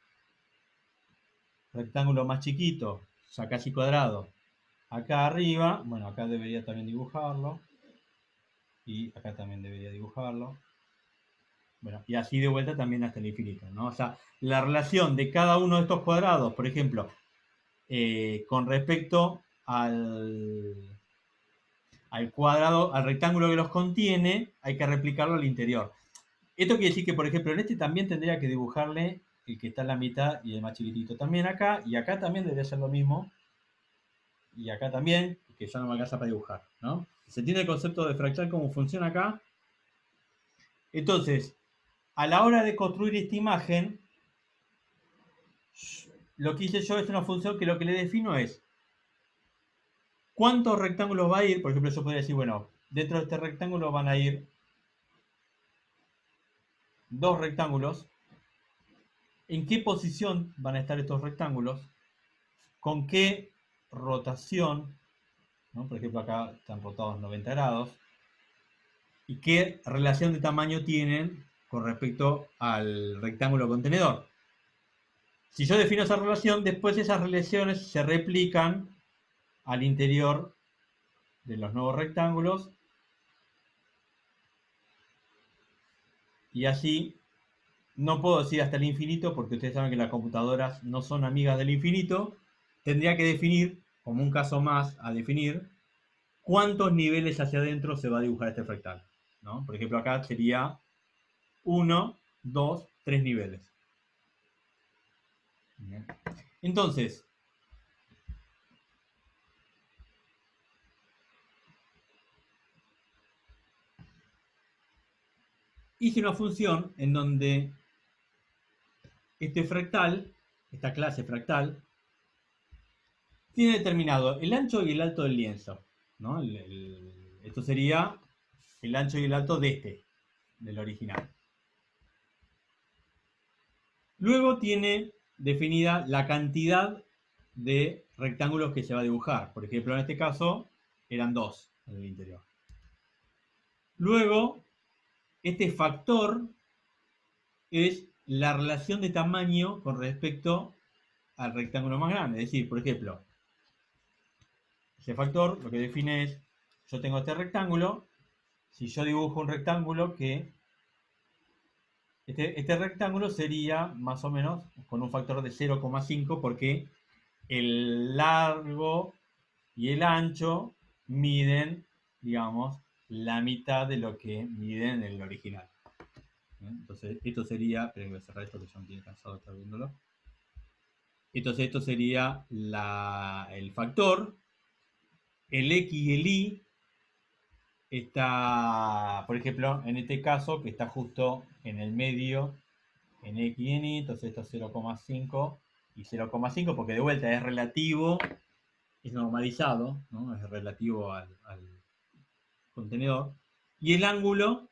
rectángulo más chiquito, o sea, casi cuadrado, acá arriba, bueno, acá debería también dibujarlo, y acá también debería dibujarlo, bueno, y así de vuelta también hasta el infinito, ¿no? O sea, la relación de cada uno de estos cuadrados, por ejemplo, con respecto al cuadrado, al rectángulo que los contiene, hay que replicarlo al interior. Esto quiere decir que, por ejemplo, en este también tendría que dibujarle el que está en la mitad y el más chiquitito también acá, y acá también debería ser lo mismo, y acá también, que ya no me alcanza para dibujar, ¿no? ¿Se entiende el concepto de fractal, cómo funciona acá? Entonces, a la hora de construir esta imagen, lo que hice yo es una función que lo que le defino es cuántos rectángulos va a ir. Por ejemplo, yo podría decir, bueno, dentro de este rectángulo van a ir dos rectángulos. ¿En qué posición van a estar estos rectángulos? ¿Con qué rotación? ¿No? Por ejemplo, acá están rotados 90 grados. ¿Y qué relación de tamaño tienen con respecto al rectángulo contenedor? Si yo defino esa relación, después esas relaciones se replican al interior de los nuevos rectángulos y así no puedo decir hasta el infinito porque ustedes saben que las computadoras no son amigas del infinito. Tendría que definir, como un caso más a definir, cuántos niveles hacia adentro se va a dibujar este fractal, ¿no? Por ejemplo, acá sería 1, 2, 3 niveles. Bien. Entonces, hice una función en donde este fractal, esta clase fractal, tiene determinado el ancho y el alto del lienzo, ¿no? Esto sería el ancho y el alto del original. Luego tiene definida la cantidad de rectángulos que se va a dibujar. Por ejemplo, en este caso eran dos en el interior. Luego, este factor es la relación de tamaño con respecto al rectángulo más grande. Es decir, por ejemplo, ese factor lo que define es, yo tengo este rectángulo, si yo dibujo un rectángulo que este rectángulo sería más o menos con un factor de 0,5 porque el largo y el ancho miden, digamos, la mitad de lo que miden en el original. Entonces, esto sería, esperen, voy a cerrar esto que ya me tiene cansado de estar viéndolo. Entonces, esto sería el factor, el X y el Y está, por ejemplo, en este caso, que está justo en el medio, en X y en Y, entonces esto es 0,5 y 0,5, porque de vuelta es relativo, es normalizado, ¿no? Es relativo al contenedor. Y el ángulo,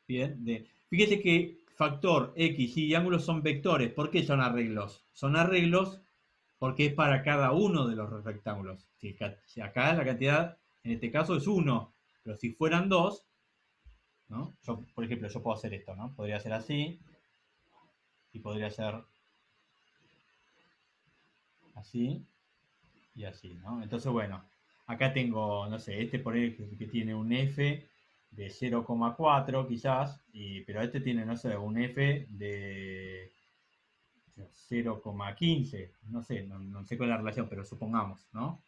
bien, fíjese que factor, X, Y ángulo son vectores. ¿Por qué son arreglos? Son arreglos porque es para cada uno de los rectángulos. Si acá la cantidad, en este caso, es 1, pero si fueran 2, ¿no? Por ejemplo, yo puedo hacer esto, ¿no? Podría ser así, y podría ser así, y así, ¿no? Entonces, bueno, acá tengo, no sé, este por ejemplo que tiene un F de 0,4 quizás, pero este tiene, no sé, un F de 0,15, no sé, no sé cuál es la relación, pero supongamos, ¿no?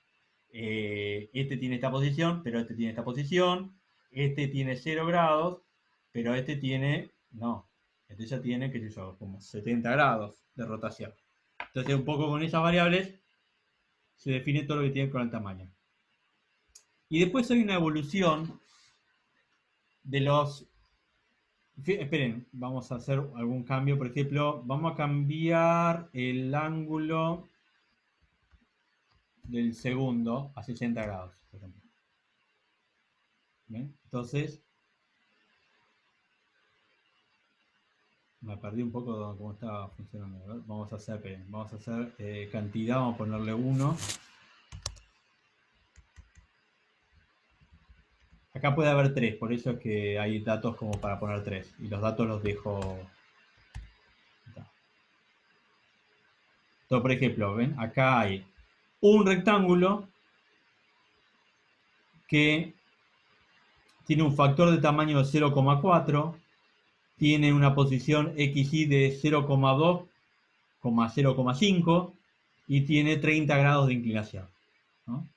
Este tiene esta posición, pero este tiene esta posición, este tiene 0 grados, pero este tiene, no, este ya tiene, qué sé yo, como 70 grados de rotación. Entonces, un poco con esas variables se define todo lo que tiene con el tamaño. Y después hay una evolución de los... Esperen, vamos a hacer algún cambio. Por ejemplo, vamos a cambiar el ángulo del segundo a 60 grados, por ejemplo. ¿Bien? Entonces, me perdí un poco de cómo estaba funcionando. A ver, vamos a hacer cantidad, vamos a ponerle 1. Acá puede haber 3, por eso es que hay datos como para poner 3. Y los datos los dejo. Entonces, por ejemplo, ¿ven? Acá hay un rectángulo que tiene un factor de tamaño de 0,4, tiene una posición XY de 0,2, 0,5 y tiene 30 grados de inclinación, ¿no?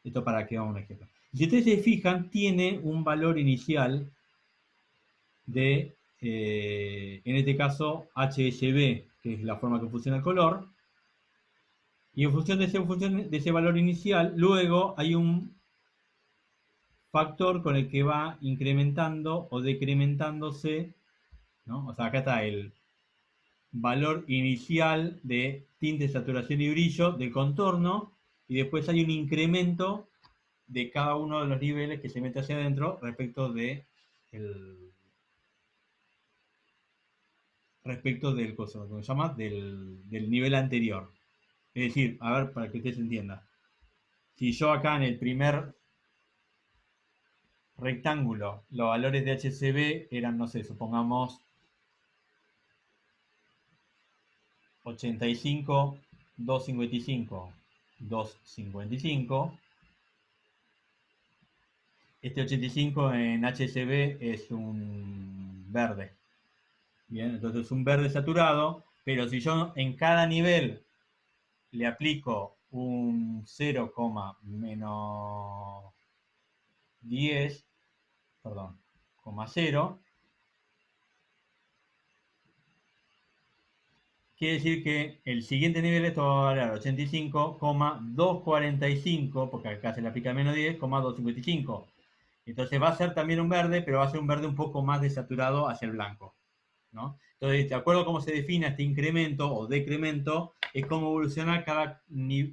Esto para que hagamos un ejemplo. Si ustedes se fijan, tiene un valor inicial de, en este caso, HSB, que es la forma que funciona el color. Y en función de ese valor inicial, luego hay un factor con el que va incrementando o decrementándose, ¿no? O sea, acá está el valor inicial de tinte, saturación y brillo del contorno, y después hay un incremento de cada uno de los niveles que se mete hacia adentro respecto del coso, ¿cómo se llama? Del nivel anterior. Es decir, a ver, para que usted se entienda. Si yo acá en el primer rectángulo, los valores de HCB eran, no sé, supongamos 85, 255, 255. Este 85 en HCB es un verde. Bien, entonces es un verde saturado, pero si yo en cada nivel le aplico un 0, menos 10, perdón, 0, quiere decir que el siguiente nivel esto va a valer 85,245, porque acá se le aplica menos 10, 255. Entonces va a ser también un verde, pero va a ser un verde un poco más desaturado hacia el blanco, ¿no? Entonces, de acuerdo a cómo se define este incremento o decremento, es cómo evoluciona cada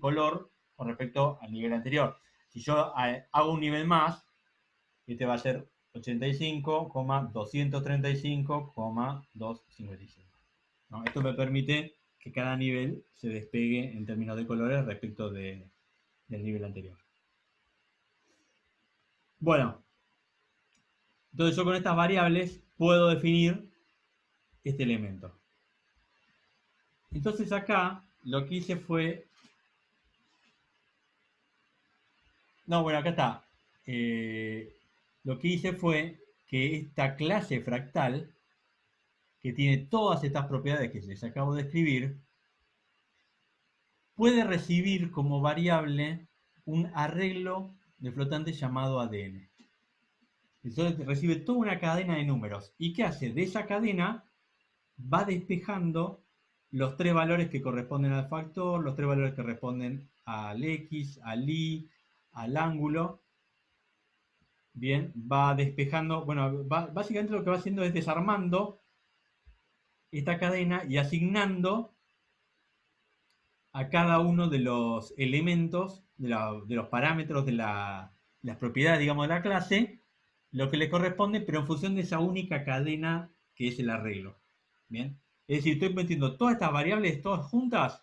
color con respecto al nivel anterior. Si yo hago un nivel más, este va a ser 85,235,255. ¿No? Esto me permite que cada nivel se despegue en términos de colores respecto del nivel anterior. Bueno, entonces yo con estas variables puedo definir este elemento. Entonces acá lo que hice fue... No, bueno, acá está. Lo que hice fue que esta clase fractal, que tiene todas estas propiedades que les acabo de escribir, puede recibir como variable un arreglo de flotante llamado ADN. Entonces recibe toda una cadena de números. ¿Y qué hace? De esa cadena va despejando los 3 valores que corresponden al factor, los 3 valores que responden al X, al Y, al ángulo. bien, va despejando, bueno, básicamente lo que va haciendo es desarmando esta cadena y asignando a cada uno de los elementos, de los parámetros de las propiedades, digamos, de la clase, lo que le corresponde, pero en función de esa única cadena que es el arreglo. Bien. Es decir, estoy metiendo todas estas variables, todas juntas,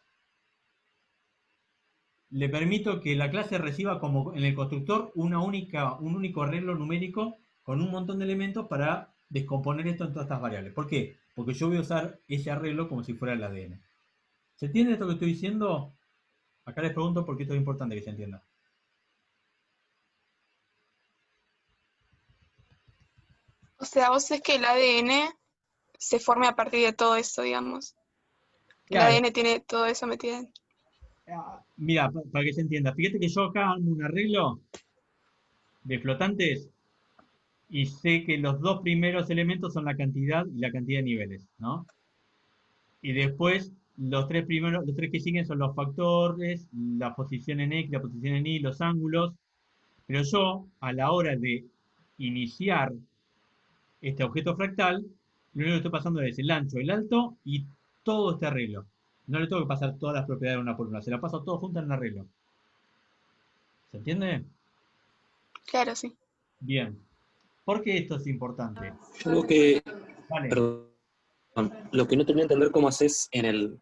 le permito que la clase reciba como en el constructor un único arreglo numérico con un montón de elementos para descomponer esto en todas estas variables. ¿Por qué? Porque yo voy a usar ese arreglo como si fuera el ADN. ¿Se entiende esto que estoy diciendo? Acá les pregunto porque esto es importante que se entienda. O sea, vos es que el ADN se forme a partir de todo eso, digamos. El Claro, ADN tiene todo eso metido en. mira, para que se entienda, fíjate que yo acá hago un arreglo de flotantes y sé que los dos primeros elementos son la cantidad y la cantidad de niveles, ¿no? Y después los tres primeros, los tres que siguen son los factores, la posición en X, la posición en Y, los ángulos. Pero yo, a la hora de iniciar este objeto fractal, lo único que estoy pasando es el ancho, el alto y todo este arreglo. No le tengo que pasar todas las propiedades una por una, se las paso todo junto en un arreglo. ¿Se entiende? Claro, sí. Bien. ¿Por qué esto es importante? Yo creo que, Vale. perdón, lo que no terminé de entender cómo haces en el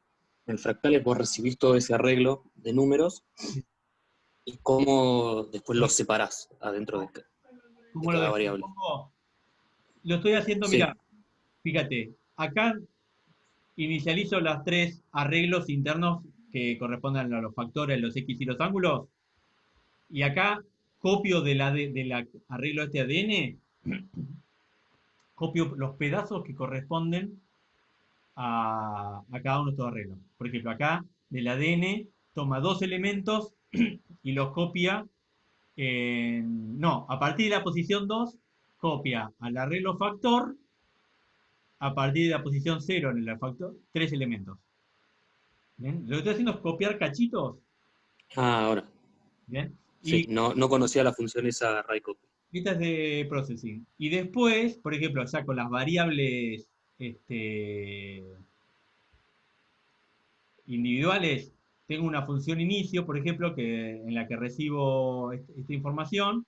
fractal es vos recibís todo ese arreglo de números y cómo después los separás adentro de ¿Cómo lo cada variable. descompongo? Lo estoy haciendo, Sí. mira, fíjate, acá inicializo los tres arreglos internos que corresponden a los factores, los X y los ángulos, y acá copio de la arreglo este ADN, copio los pedazos que corresponden a cada uno de estos arreglos. Por ejemplo, acá del ADN toma dos elementos y los copia no, a partir de la posición 2 copia al arreglo factor, a partir de la posición 0 en el factor, tres elementos. ¿Bien? Lo que estoy haciendo es copiar cachitos. Ah, ahora. ¿Bien? Sí, Y no conocía la función esa array copy. listas de processing. Y después, por ejemplo, ya con las variables este, individuales, tengo una función inicio, por ejemplo, en la que recibo esta información.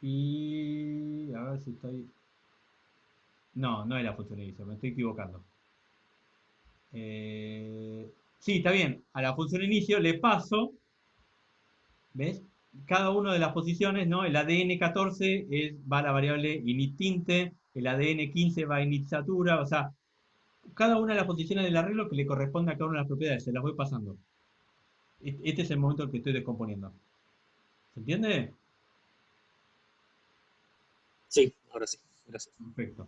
Y a ver si estoy. No, no es la función inicio, me estoy equivocando. Sí, está bien. A la función inicio le paso, ¿ves? Cada una de las posiciones, ¿no? El ADN 14 va a la variable init tinte, el ADN 15 va a init satura, o sea, cada una de las posiciones del arreglo que le corresponde a cada una de las propiedades, se las voy pasando. Este es el momento en que estoy descomponiendo. ¿Se entiende? Sí, ahora sí. Gracias. Perfecto.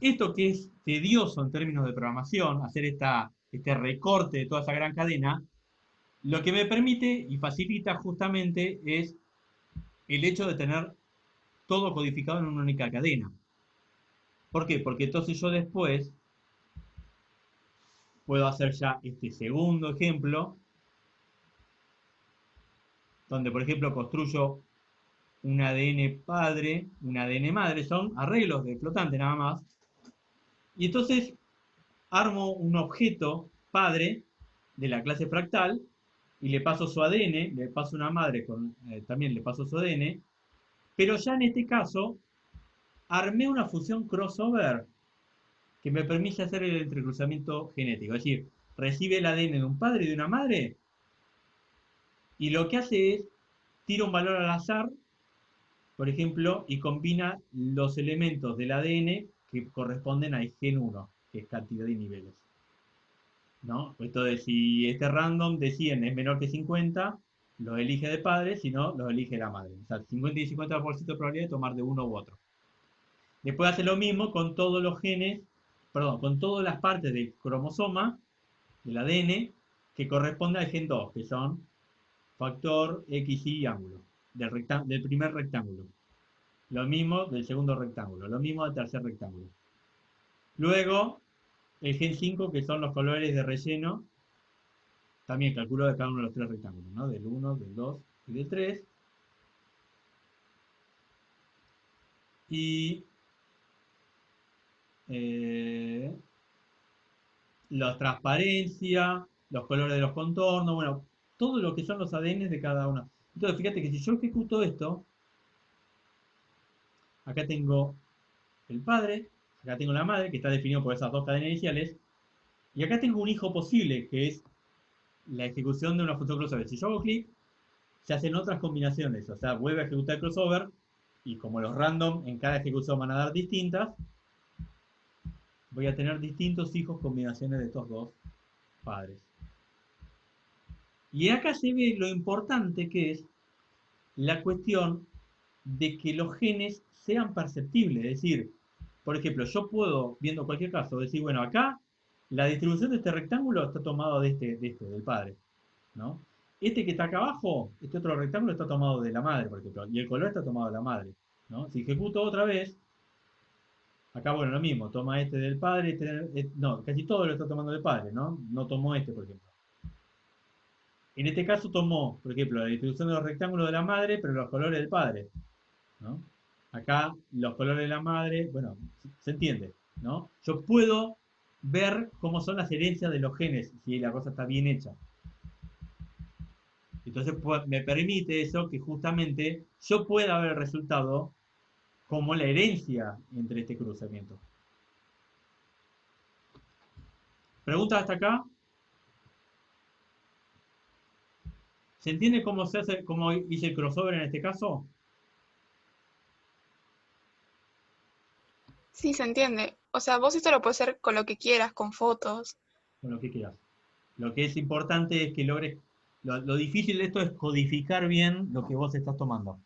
Esto que es tedioso en términos de programación, hacer este recorte de toda esa gran cadena, lo que me permite y facilita justamente es el hecho de tener todo codificado en una única cadena. ¿Por qué? Porque entonces yo después puedo hacer ya este segundo ejemplo, donde por ejemplo construyo un ADN padre, un ADN madre, son arreglos de flotante nada más. Y entonces armo un objeto padre de la clase fractal y le paso su ADN, le paso una madre, también le paso su ADN, pero ya en este caso armé una función crossover que me permite hacer el entrecruzamiento genético. Es decir, recibe el ADN de un padre y de una madre y lo que hace es tira un valor al azar, por ejemplo, y combina los elementos del ADN que corresponden al gen 1, que es cantidad de niveles. ¿No? Esto de si este random de 100 es menor que 50, lo elige de padre, si no, lo elige la madre. O sea, 50 y 50% de probabilidad de tomar de uno u otro. Después hace lo mismo con todos los genes, perdón, con todas las partes del cromosoma, del ADN, que corresponde al gen 2, que son factor X, Y ángulo, del primer rectángulo. Lo mismo del segundo rectángulo, lo mismo del tercer rectángulo. Luego, el gen 5, que son los colores de relleno, también calculo de cada uno de los tres rectángulos, ¿no? Del 1, del 2 y del 3. y eh, la transparencia, los colores de los contornos, bueno, todo lo que son los ADN de cada uno. Entonces, fíjate que si yo ejecuto esto, acá tengo el padre, acá tengo la madre, que está definido por esas dos cadenas iniciales, y acá tengo un hijo posible, que es la ejecución de una función crossover. Si yo hago clic, se hacen otras combinaciones, o sea, vuelve a ejecutar el crossover, y como los random en cada ejecución van a dar distintas, voy a tener distintos hijos combinaciones de estos dos padres. Y acá se ve lo importante que es la cuestión de que los genes sean perceptibles. Es decir, por ejemplo, yo puedo, viendo cualquier caso, decir, bueno, acá la distribución de este rectángulo está tomado del padre, ¿no? Este que está acá abajo, este otro rectángulo está tomado de la madre, por ejemplo, y el color está tomado de la madre, ¿no? Si ejecuto otra vez, acá, bueno, lo mismo, toma este del padre, no, casi todo lo está tomando del padre, ¿no? No tomó este, por ejemplo. En este caso tomó, por ejemplo, la distribución de los rectángulos de la madre, pero los colores del padre, ¿no? Acá los colores de la madre, bueno, se entiende, ¿no? Yo puedo ver cómo son las herencias de los genes, si la cosa está bien hecha. Entonces me permite eso que justamente yo pueda ver el resultado como la herencia entre este cruzamiento. ¿Preguntas hasta acá? ¿Se entiende cómo se hace, cómo hice el crossover en este caso? Sí, se entiende. O sea, vos esto lo puedes hacer con lo que quieras, con fotos. Con lo que quieras. Lo que es importante es que logres, lo difícil de esto es codificar bien lo que vos estás tomando.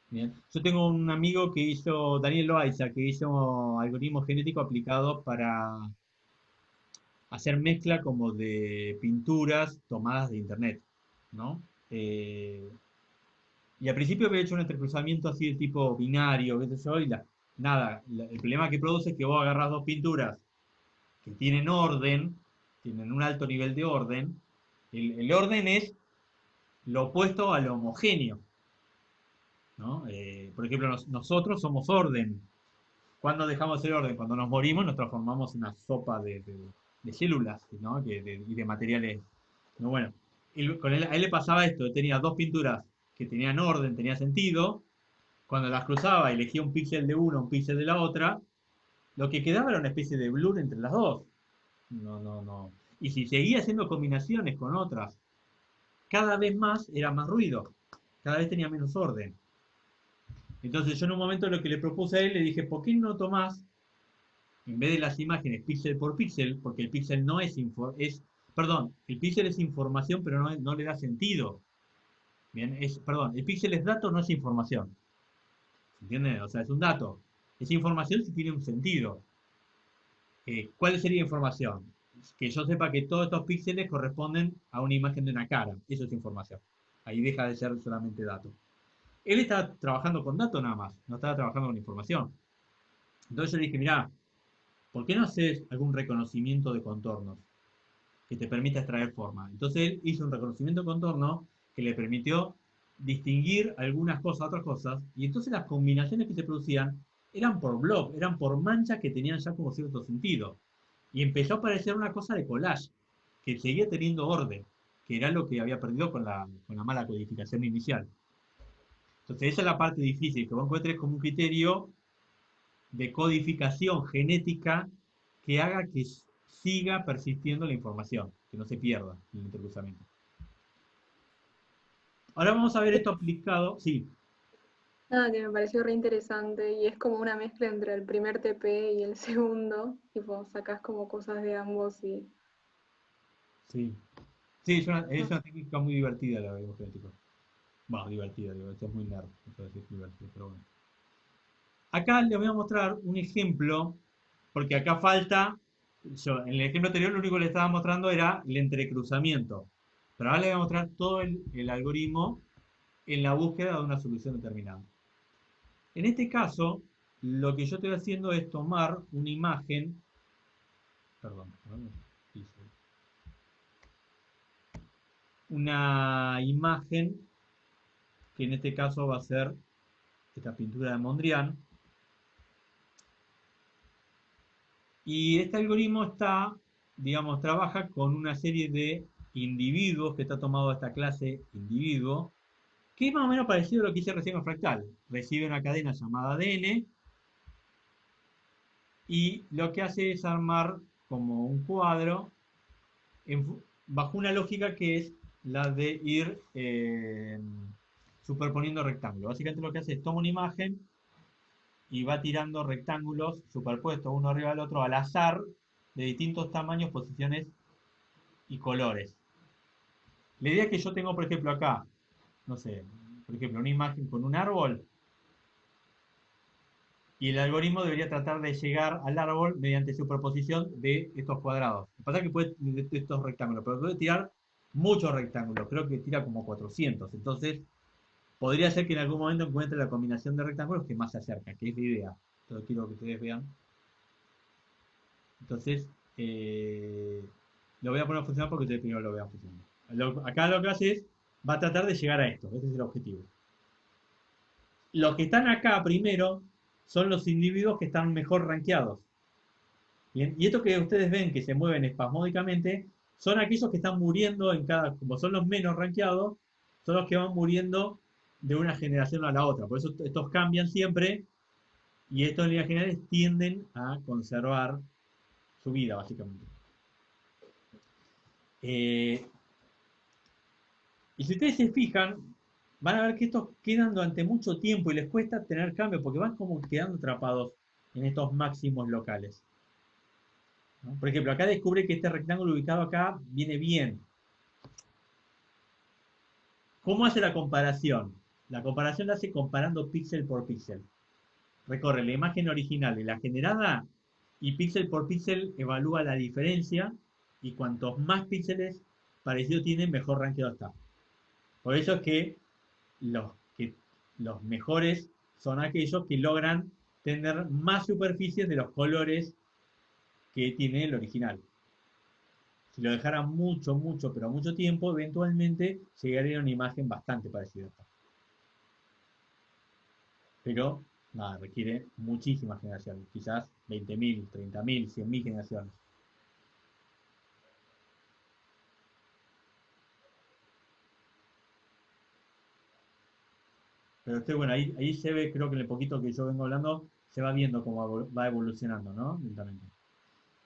Bien. Yo tengo un amigo que hizo, Daniel Loaiza, que hizo algoritmo genético aplicado para hacer mezcla como de pinturas tomadas de internet, ¿no? Y al principio había hecho un entrecruzamiento así de tipo binario, qué sé yo, y nada, el problema que produce es que vos agarrás dos pinturas que tienen orden, tienen un alto nivel de orden. El orden es lo opuesto a lo homogéneo, ¿no? Por ejemplo, nosotros somos orden. ¿Cuándo dejamos el orden? Cuando nos morimos nos transformamos en una sopa de células, ¿no? Y de materiales. No, bueno, a él le pasaba esto, él tenía dos pinturas que tenían orden, tenía sentido. Cuando las cruzaba, elegía un píxel de una, un píxel de la otra, lo que quedaba era una especie de blur entre las dos. No, no, no. Y si seguía haciendo combinaciones con otras, cada vez más era más ruido, cada vez tenía menos orden. Entonces yo en un momento lo que le propuse a él, le dije, ¿por qué no tomás, en vez de las imágenes píxel por píxel, porque el píxel no perdón, el píxel es información, pero no le da sentido. Bien, perdón, el píxel es dato, no es información. ¿Se entiende? O sea, es un dato. Es información si tiene un sentido. ¿Cuál sería información? Que yo sepa que todos estos píxeles corresponden a una imagen de una cara. Eso es información. Ahí deja de ser solamente dato. Él estaba trabajando con datos nada más, no estaba trabajando con información. Entonces yo le dije, mirá, ¿por qué no haces algún reconocimiento de contornos que te permita extraer forma? Entonces él hizo un reconocimiento de contorno que le permitió distinguir algunas cosas a otras cosas, y entonces las combinaciones que se producían eran por blob, eran por manchas que tenían ya como cierto sentido. Y empezó a aparecer una cosa de collage, que seguía teniendo orden, que era lo que había perdido con la mala codificación inicial. Entonces esa es la parte difícil, que vos encuentres como un criterio de codificación genética que haga que siga persistiendo la información, que no se pierda en el intercruzamiento. Ahora vamos a ver esto aplicado, sí, Nada, que me pareció re interesante y es como una mezcla entre el primer TP y el segundo, tipo sacás como cosas de ambos y sí, sí, es no una sé. técnica muy divertida la algoritmo genético. Bueno, divertida, digo, esto es muy nerd, no sé si es divertido, pero bueno. Acá les voy a mostrar un ejemplo, porque acá falta, en el ejemplo anterior lo único que les estaba mostrando era el entrecruzamiento, pero ahora les voy a mostrar todo el algoritmo en la búsqueda de una solución determinada. En este caso, lo que yo estoy haciendo es tomar una imagen, perdón, una imagen que en este caso va a ser esta pintura de Mondrian. Y este algoritmo está, digamos, trabaja con una serie de individuos que está tomado de esta clase individuo, que es más o menos parecido a lo que hice recién con fractal. Recibe una cadena llamada ADN y lo que hace es armar como un cuadro bajo una lógica que es la de ir superponiendo rectángulos. Básicamente lo que hace es toma una imagen y va tirando rectángulos superpuestos uno arriba del otro al azar de distintos tamaños, posiciones y colores. La idea que yo tengo, por ejemplo, acá, no sé, por ejemplo, una imagen con un árbol, y el algoritmo debería tratar de llegar al árbol mediante superposición de estos cuadrados. Lo que pasa es que puede de estos rectángulos, pero puede tirar muchos rectángulos, creo que tira como 400. Entonces, podría ser que en algún momento encuentre la combinación de rectángulos que más se acerca, que es la idea. Entonces, quiero que ustedes vean. Entonces, lo voy a poner a funcionar porque ustedes primero lo vean funcionando. Acá lo que hace es, va a tratar de llegar a esto. Este es el objetivo. Los que están acá primero son los individuos que están mejor rankeados. Bien, y esto que ustedes ven que se mueven espasmódicamente son aquellos que están muriendo en cada, como son los menos rankeados, son los que van muriendo de una generación a la otra. Por eso estos cambian siempre y estos en líneas generales tienden a conservar su vida, básicamente. Y si ustedes se fijan, van a ver que estos quedan durante mucho tiempo y les cuesta tener cambio porque van como quedando atrapados en estos máximos locales, ¿no? Por ejemplo, acá descubre que este rectángulo ubicado acá viene bien. ¿Cómo hace la comparación? La comparación la hace comparando píxel por píxel. Recorre la imagen original y la generada y píxel por píxel evalúa la diferencia y cuantos más píxeles parecido tienen, mejor rankeado está. Por eso es que los mejores son aquellos que logran tener más superficies de los colores que tiene el original. Si lo dejara mucho, mucho, pero mucho tiempo, eventualmente llegaría a una imagen bastante parecida a esta. Pero, nada, requiere muchísimas generaciones, quizás 20.000, 30.000, 100.000 generaciones. Pero bueno, ahí se ve, creo que en el poquito que yo vengo hablando, se va viendo cómo va evolucionando, ¿no? Lentamente.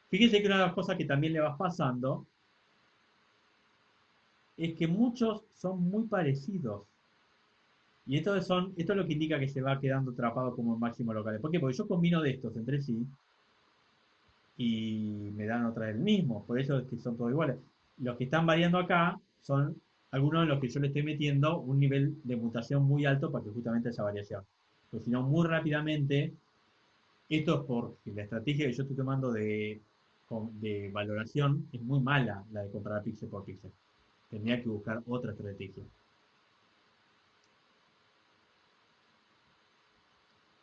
Fíjense que una de las cosas que también le va pasando es que muchos son muy parecidos. Y esto es lo que indica que se va quedando atrapado como máximo locales. ¿Por qué? Porque yo combino de estos entre sí y me dan otra vez el mismo. Por eso es que son todos iguales. Los que están variando acá son algunos de los que yo le estoy metiendo un nivel de mutación muy alto para que justamente esa variación. Porque si no, muy rápidamente, esto es porque la estrategia que yo estoy tomando de valoración es muy mala, la de comparar píxel por píxel. Tendría que buscar otra estrategia.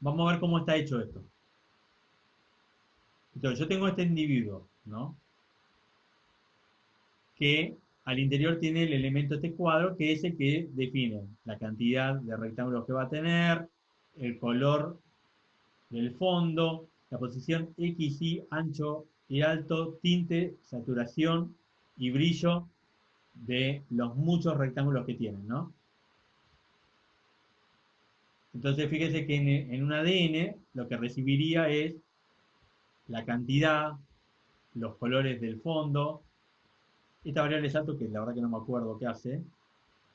Vamos a ver cómo está hecho esto. Entonces, yo tengo este individuo, ¿no? Que al interior tiene el elemento de este cuadro, que es el que define la cantidad de rectángulos que va a tener, el color del fondo, la posición X, Y, ancho y alto, tinte, saturación y brillo de los muchos rectángulos que tienen, ¿no? Entonces, fíjese que en un ADN lo que recibiría es la cantidad, los colores del fondo. Esta variable es alto, que la verdad que no me acuerdo qué hace,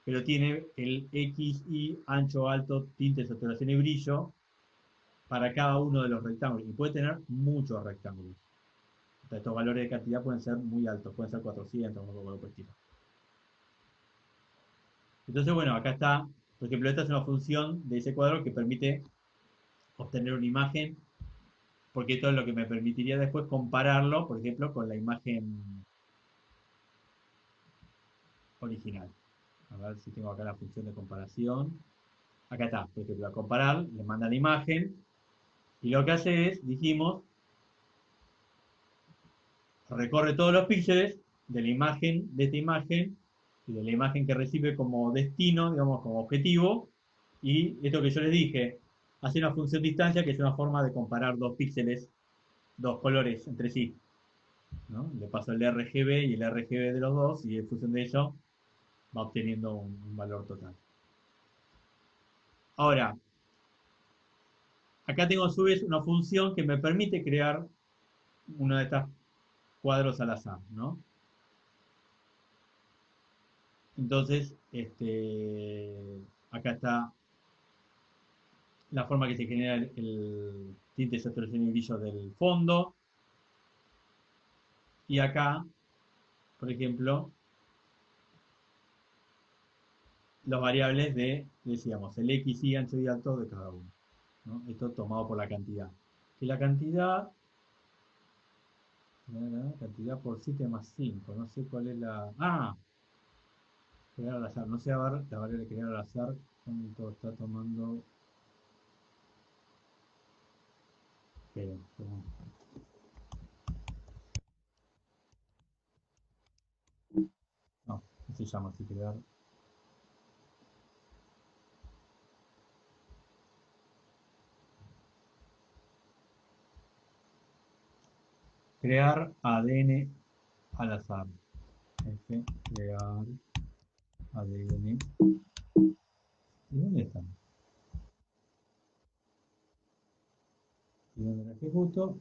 pero tiene el X, Y, ancho, alto, tinte, saturación y brillo para cada uno de los rectángulos. Y puede tener muchos rectángulos. Entonces, estos valores de cantidad pueden ser muy altos, pueden ser 400 o algo por el estilo. Entonces, bueno, acá está, por ejemplo, esta es una función de ese cuadro que permite obtener una imagen, porque esto es lo que me permitiría después compararlo, por ejemplo, con la imagen original. A ver si tengo acá la función de comparación. Acá está, por ejemplo, a comparar, le manda la imagen, y lo que hace es, dijimos, recorre todos los píxeles de la imagen, de esta imagen, y de la imagen que recibe como destino, digamos, como objetivo, y esto que yo les dije, hace una función distancia que es una forma de comparar dos píxeles, dos colores entre sí, ¿no? Le paso el RGB y el RGB de los dos y en función de ello va obteniendo un valor total. Ahora, acá tengo a su vez una función que me permite crear uno de estos cuadros al azar, ¿no? Entonces, acá está la forma que se genera el tinte, saturación y brillo del fondo. Y acá, por ejemplo, las variables de, decíamos, el X, Y, ancho y alto de cada uno, ¿no? Esto tomado por la cantidad. Que la cantidad por 7 más 5, no sé cuál es la... Ah, crear al azar, no sé, a ver, la variable de crear al azar, cuánto está tomando... Esperen, esperen. No, no se llama así, crear... Crear ADN al azar. Crear ADN. ¿Y dónde están? ¿Y dónde la ejecuto?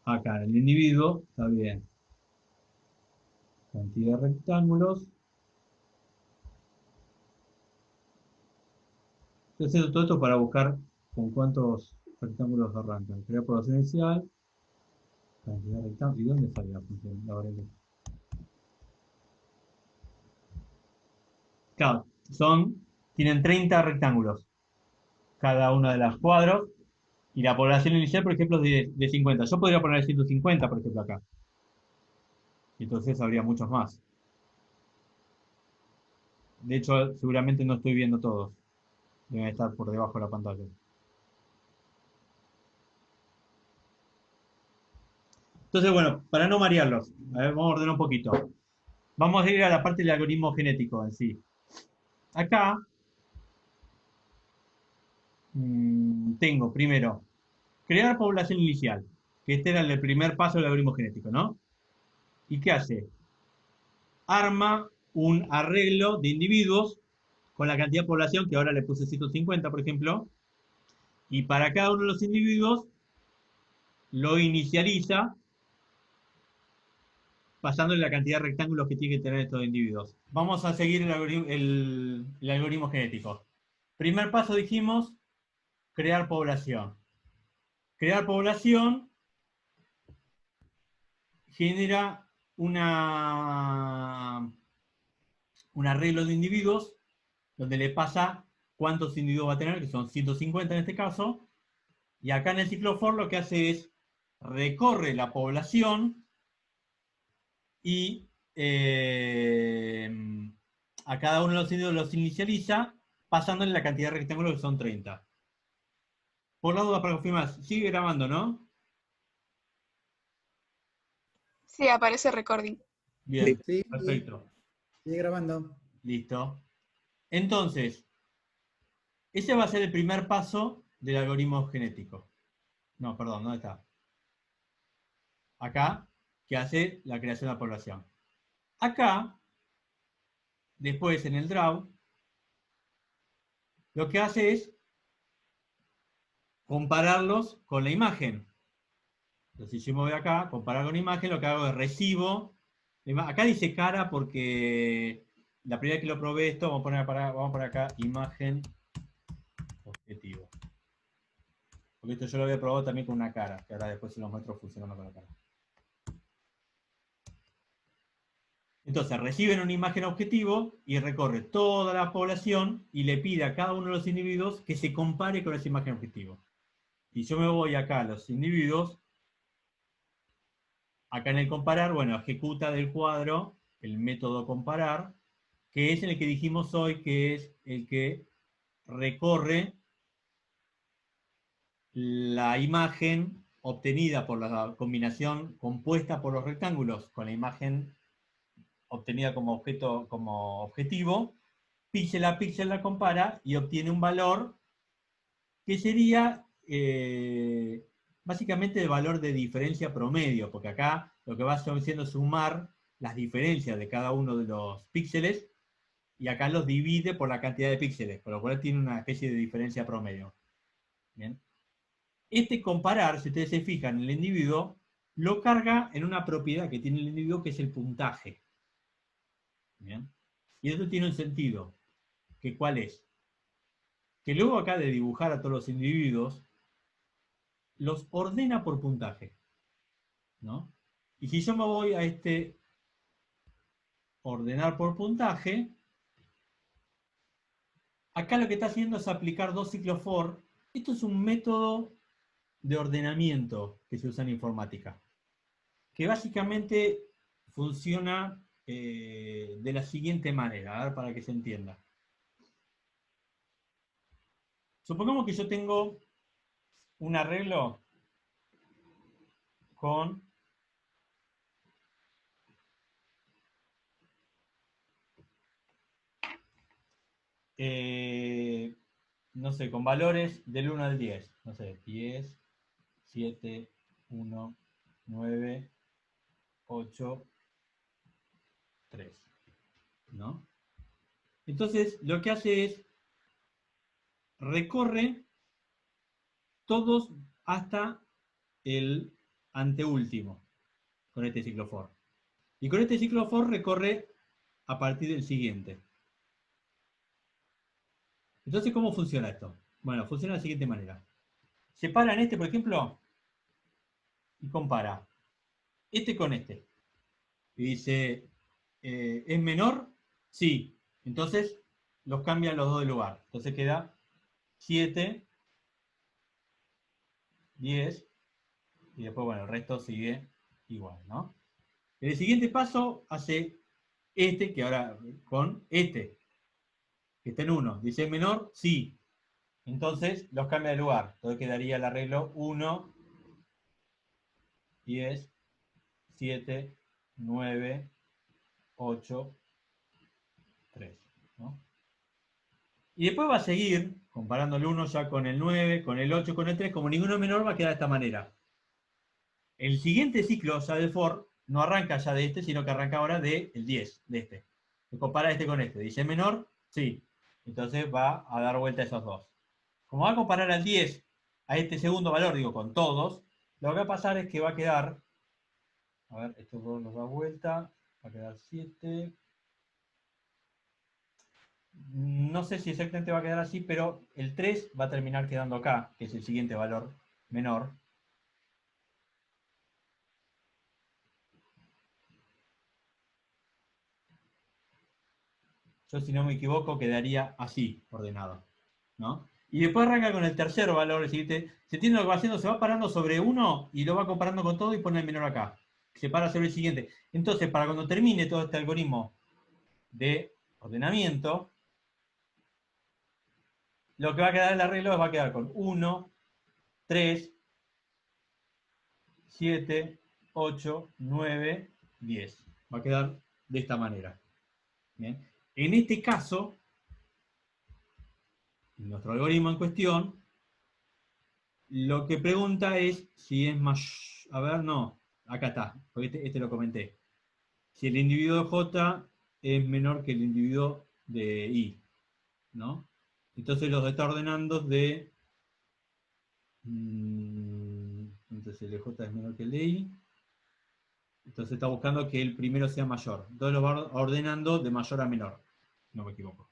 Acá, en el individuo, está bien. Cantidad de rectángulos. Estoy haciendo todo esto para buscar con cuántos rectángulos arrancan. Crear población inicial. Cantidad de rectángulos. ¿Y dónde sale la función? La variable. Claro, tienen 30 rectángulos cada uno de los cuadros. Y la población inicial, por ejemplo, es de 50. Yo podría poner 150, por ejemplo, acá. Entonces habría muchos más. De hecho, seguramente no estoy viendo todos. Deben estar por debajo de la pantalla. Entonces, bueno, para no marearlos, a ver, vamos a ordenar un poquito. Vamos a ir a la parte del algoritmo genético en sí. Acá tengo primero crear población inicial, que este era el primer paso del algoritmo genético, ¿no? ¿Y qué hace? Arma un arreglo de individuos con la cantidad de población, que ahora le puse 150, por ejemplo, y para cada uno de los individuos lo inicializa pasándole la cantidad de rectángulos que tiene que tener estos individuos. Vamos a seguir el algoritmo genético. Primer paso dijimos, crear población. Crear población genera un arreglo de individuos donde le pasa cuántos individuos va a tener, que son 150 en este caso, y acá en el ciclo for lo que hace es recorre la población y a cada uno de los individuos los inicializa pasándole la cantidad de rectángulos que son 30. Por la duda, para confirmar, sigue grabando, ¿no? Sí, aparece recording. Bien, Sí, perfecto. sigue grabando. Listo. Entonces, ese va a ser el primer paso del algoritmo genético. No, perdón, ¿dónde está? Acá, que hace la creación de la población. Acá, después en el draw, lo que hace es compararlos con la imagen. Entonces, si yo me voy acá, comparar con la imagen, lo que hago es recibo. Acá dice cara porque la primera vez que lo probé esto, vamos a poner acá imagen objetivo. Porque esto yo lo había probado también con una cara, que ahora después se los muestro funcionando con la cara. Entonces reciben una imagen objetivo y recorre toda la población y le pide a cada uno de los individuos que se compare con esa imagen objetivo. Si yo me voy acá a los individuos, acá en el comparar, bueno, ejecuta del cuadro el método comparar, que es el que dijimos hoy, que es el que recorre la imagen obtenida por la combinación compuesta por los rectángulos con la imagen obtenida como objetivo, píxel a píxel la compara y obtiene un valor que sería básicamente el valor de diferencia promedio, porque acá lo que va haciendo es sumar las diferencias de cada uno de los píxeles y acá los divide por la cantidad de píxeles, por lo cual tiene una especie de diferencia promedio. Bien. Este comparar, si ustedes se fijan en el individuo, lo carga en una propiedad que tiene el individuo que es el puntaje. ¿Bien? Y eso tiene un sentido, que ¿cuál es? Que luego acá de dibujar a todos los individuos, los ordena por puntaje, ¿no? Y si yo me voy a este ordenar por puntaje, acá lo que está haciendo es aplicar dos ciclos for. Esto es un método de ordenamiento que se usa en informática, que básicamente funciona de la siguiente manera, a ver, para que se entienda. Supongamos que yo tengo un arreglo con no sé, con valores del 1 al 10. No sé, 10, 7, 1, 9, 8, 3. ¿No? Entonces, lo que hace es recorre todos hasta el anteúltimo con este ciclo for. Y con este ciclo for recorre a partir del siguiente. Entonces, ¿cómo funciona esto? Bueno, funciona de la siguiente manera. Separa en este, por ejemplo, y compara este con este. Y dice, ¿es menor? Sí. Entonces, los cambian los dos de lugar. Entonces queda 7, 10, y después, bueno, el resto sigue igual, ¿no? En el siguiente paso hace este, que ahora con este, que está en 1. Dice, ¿es menor? Sí. Entonces, los cambia de lugar. Entonces quedaría el arreglo 1, 10, 7, 9, 8, 3, ¿no? Y después va a seguir comparando el 1 ya con el 9, con el 8, con el 3. Como ninguno es menor, va a quedar de esta manera. El siguiente ciclo, ya del for, no arranca ya de este, sino que arranca ahora del 10, de este. Se compara este con este. ¿Dice menor? Sí. Entonces va a dar vuelta a esos dos. Como va a comparar al 10 a este segundo valor, digo, con todos, lo que va a pasar es que va a quedar, a ver, estos dos los da vuelta, va a quedar 7. No sé si exactamente va a quedar así, pero el 3 va a terminar quedando acá, que es el siguiente valor menor. Yo, si no me equivoco, quedaría así, ordenado, ¿no? Y después arranca con el tercer valor, el siguiente. Se tiene lo que va haciendo, se va parando sobre uno y lo va comparando con todo y pone el menor acá. Se para sobre el siguiente. Entonces, para cuando termine todo este algoritmo de ordenamiento, lo que va a quedar el arreglo va a quedar con 1, 3, 7, 8, 9, 10. Va a quedar de esta manera. ¿Bien? En este caso, nuestro algoritmo en cuestión, lo que pregunta es si es más... A ver, no, acá está, porque este lo comenté. Si el individuo de J es menor que el individuo de I, ¿no? Entonces los está ordenando de... entonces el de J es menor que el de I. Entonces está buscando que el primero sea mayor. Entonces lo va ordenando de mayor a menor. No me equivoco.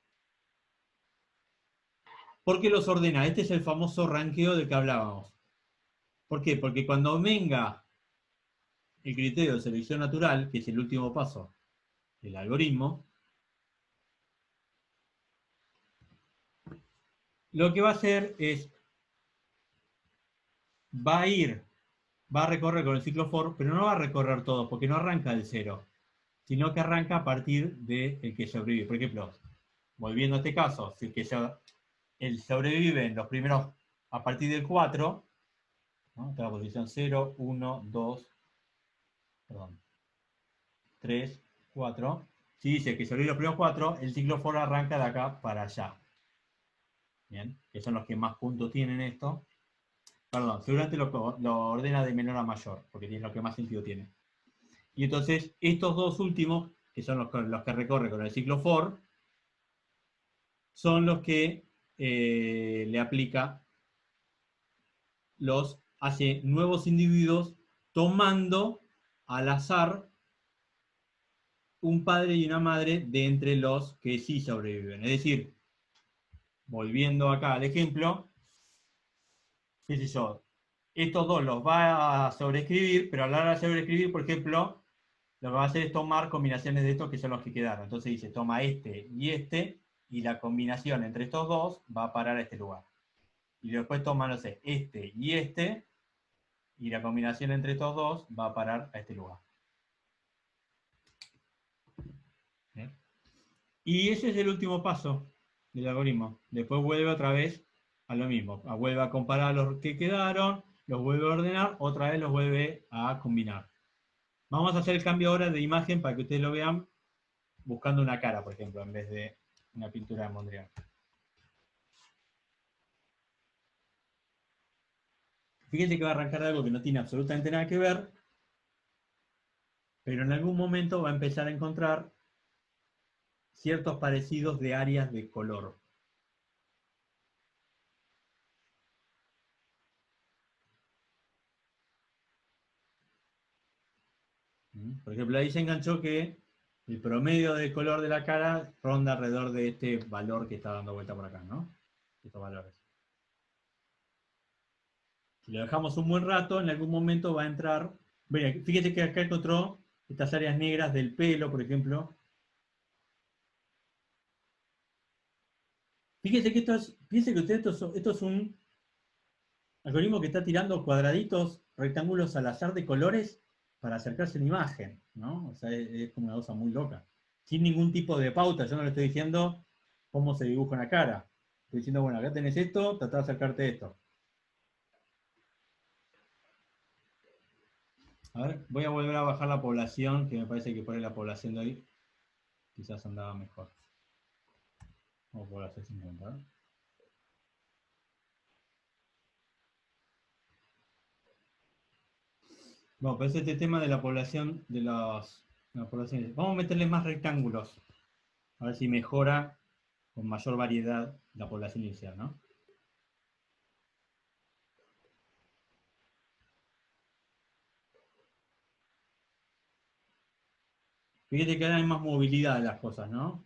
¿Por qué los ordena? Este es el famoso ranqueo del que hablábamos. ¿Por qué? Porque cuando venga el criterio de selección natural, que es el último paso del algoritmo, lo que va a hacer es, va a recorrer con el ciclo for, pero no va a recorrer todo, porque no arranca del 0, sino que arranca a partir del que sobrevive. Por ejemplo, volviendo a este caso, si el sobrevive en los primeros, a partir del 4, ¿no? Está la posición 0, 1, 2, perdón, 3, 4. Si dice que sobrevive los primeros 4, el ciclo for arranca de acá para allá. Bien, que son los que más puntos tienen esto. Perdón, seguramente lo ordena de menor a mayor, porque es lo que más sentido tiene. Y entonces, estos dos últimos, que son los que recorre con el ciclo for, son los que le aplica hace nuevos individuos tomando al azar un padre y una madre de entre los que sí sobreviven. Es decir, volviendo acá al ejemplo, qué sé yo, estos dos los va a sobreescribir, pero a la hora de sobreescribir, por ejemplo, lo que va a hacer es tomar combinaciones de estos que son los que quedaron. Entonces dice, toma este, y la combinación entre estos dos va a parar a este lugar. Y después toma, no sé, este, y la combinación entre estos dos va a parar a este lugar. ¿Bien? Y ese es el último paso del algoritmo. Después vuelve otra vez a lo mismo. Vuelve a comparar los que quedaron, los vuelve a ordenar, otra vez los vuelve a combinar. Vamos a hacer el cambio ahora de imagen para que ustedes lo vean buscando una cara, por ejemplo, en vez de una pintura de Mondrian. Fíjense que va a arrancar algo que no tiene absolutamente nada que ver, pero en algún momento va a empezar a encontrar ciertos parecidos de áreas de color. Por ejemplo, ahí se enganchó que el promedio de color de la cara ronda alrededor de este valor que está dando vuelta por acá, ¿no? Estos valores. Si lo dejamos un buen rato, en algún momento va a entrar. Bueno, fíjate que acá encontró estas áreas negras del pelo, por ejemplo. Fíjese que piense que usted esto es un algoritmo que está tirando cuadraditos, rectángulos al azar de colores para acercarse a una imagen, ¿no? O sea, es como una cosa muy loca. Sin ningún tipo de pauta, yo no le estoy diciendo cómo se dibuja una cara. Estoy diciendo, bueno, acá tenés esto, tratá de acercarte a esto. A ver, voy a volver a bajar la población, que me parece que por ahí la población de hoy quizás andaba mejor. Vamos por hacer 50, ¿eh? Bueno, pues este tema de la población de las poblaciones. Vamos a meterle más rectángulos. A ver si mejora con mayor variedad la población inicial, ¿no? Fíjate que ahora hay más movilidad de las cosas, ¿no?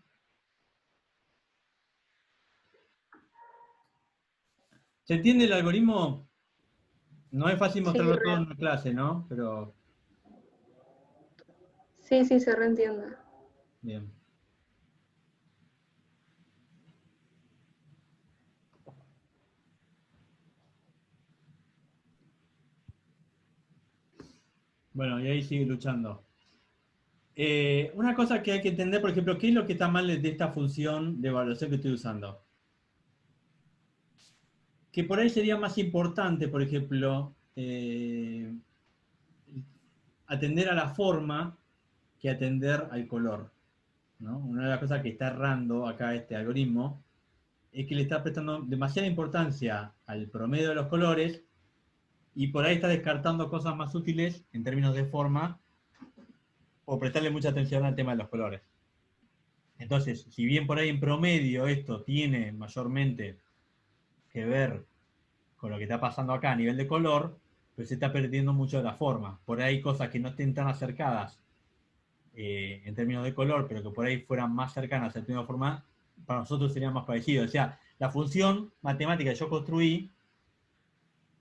¿Se entiende el algoritmo? No es fácil Sí, mostrarlo todo en una clase, ¿no? Pero, sí, se reentiende. bien. Bueno, y ahí sigue luchando. Una cosa que hay que entender, por ejemplo, ¿qué es lo que está mal de esta función de evaluación que estoy usando? Que por ahí sería más importante, por ejemplo, atender a la forma que atender al color, ¿no? Una de las cosas que está errando acá este algoritmo es que le está prestando demasiada importancia al promedio de los colores y por ahí está descartando cosas más útiles en términos de forma o prestarle mucha atención al tema de los colores. Entonces, si bien por ahí en promedio esto tiene mayormente que ver con lo que está pasando acá a nivel de color, pues se está perdiendo mucho de la forma. Por ahí cosas que no estén tan acercadas en términos de color, pero que por ahí fueran más cercanas en términos de forma, para nosotros sería más parecido. O sea, la función matemática que yo construí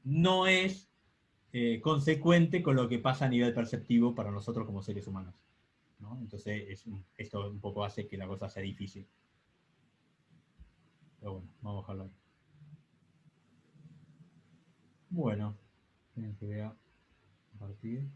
no es consecuente con lo que pasa a nivel perceptivo para nosotros como seres humanos, ¿no? Entonces, esto un poco hace que la cosa sea difícil. Pero bueno, vamos a dejarlo ahí. Bueno, que vea a partir.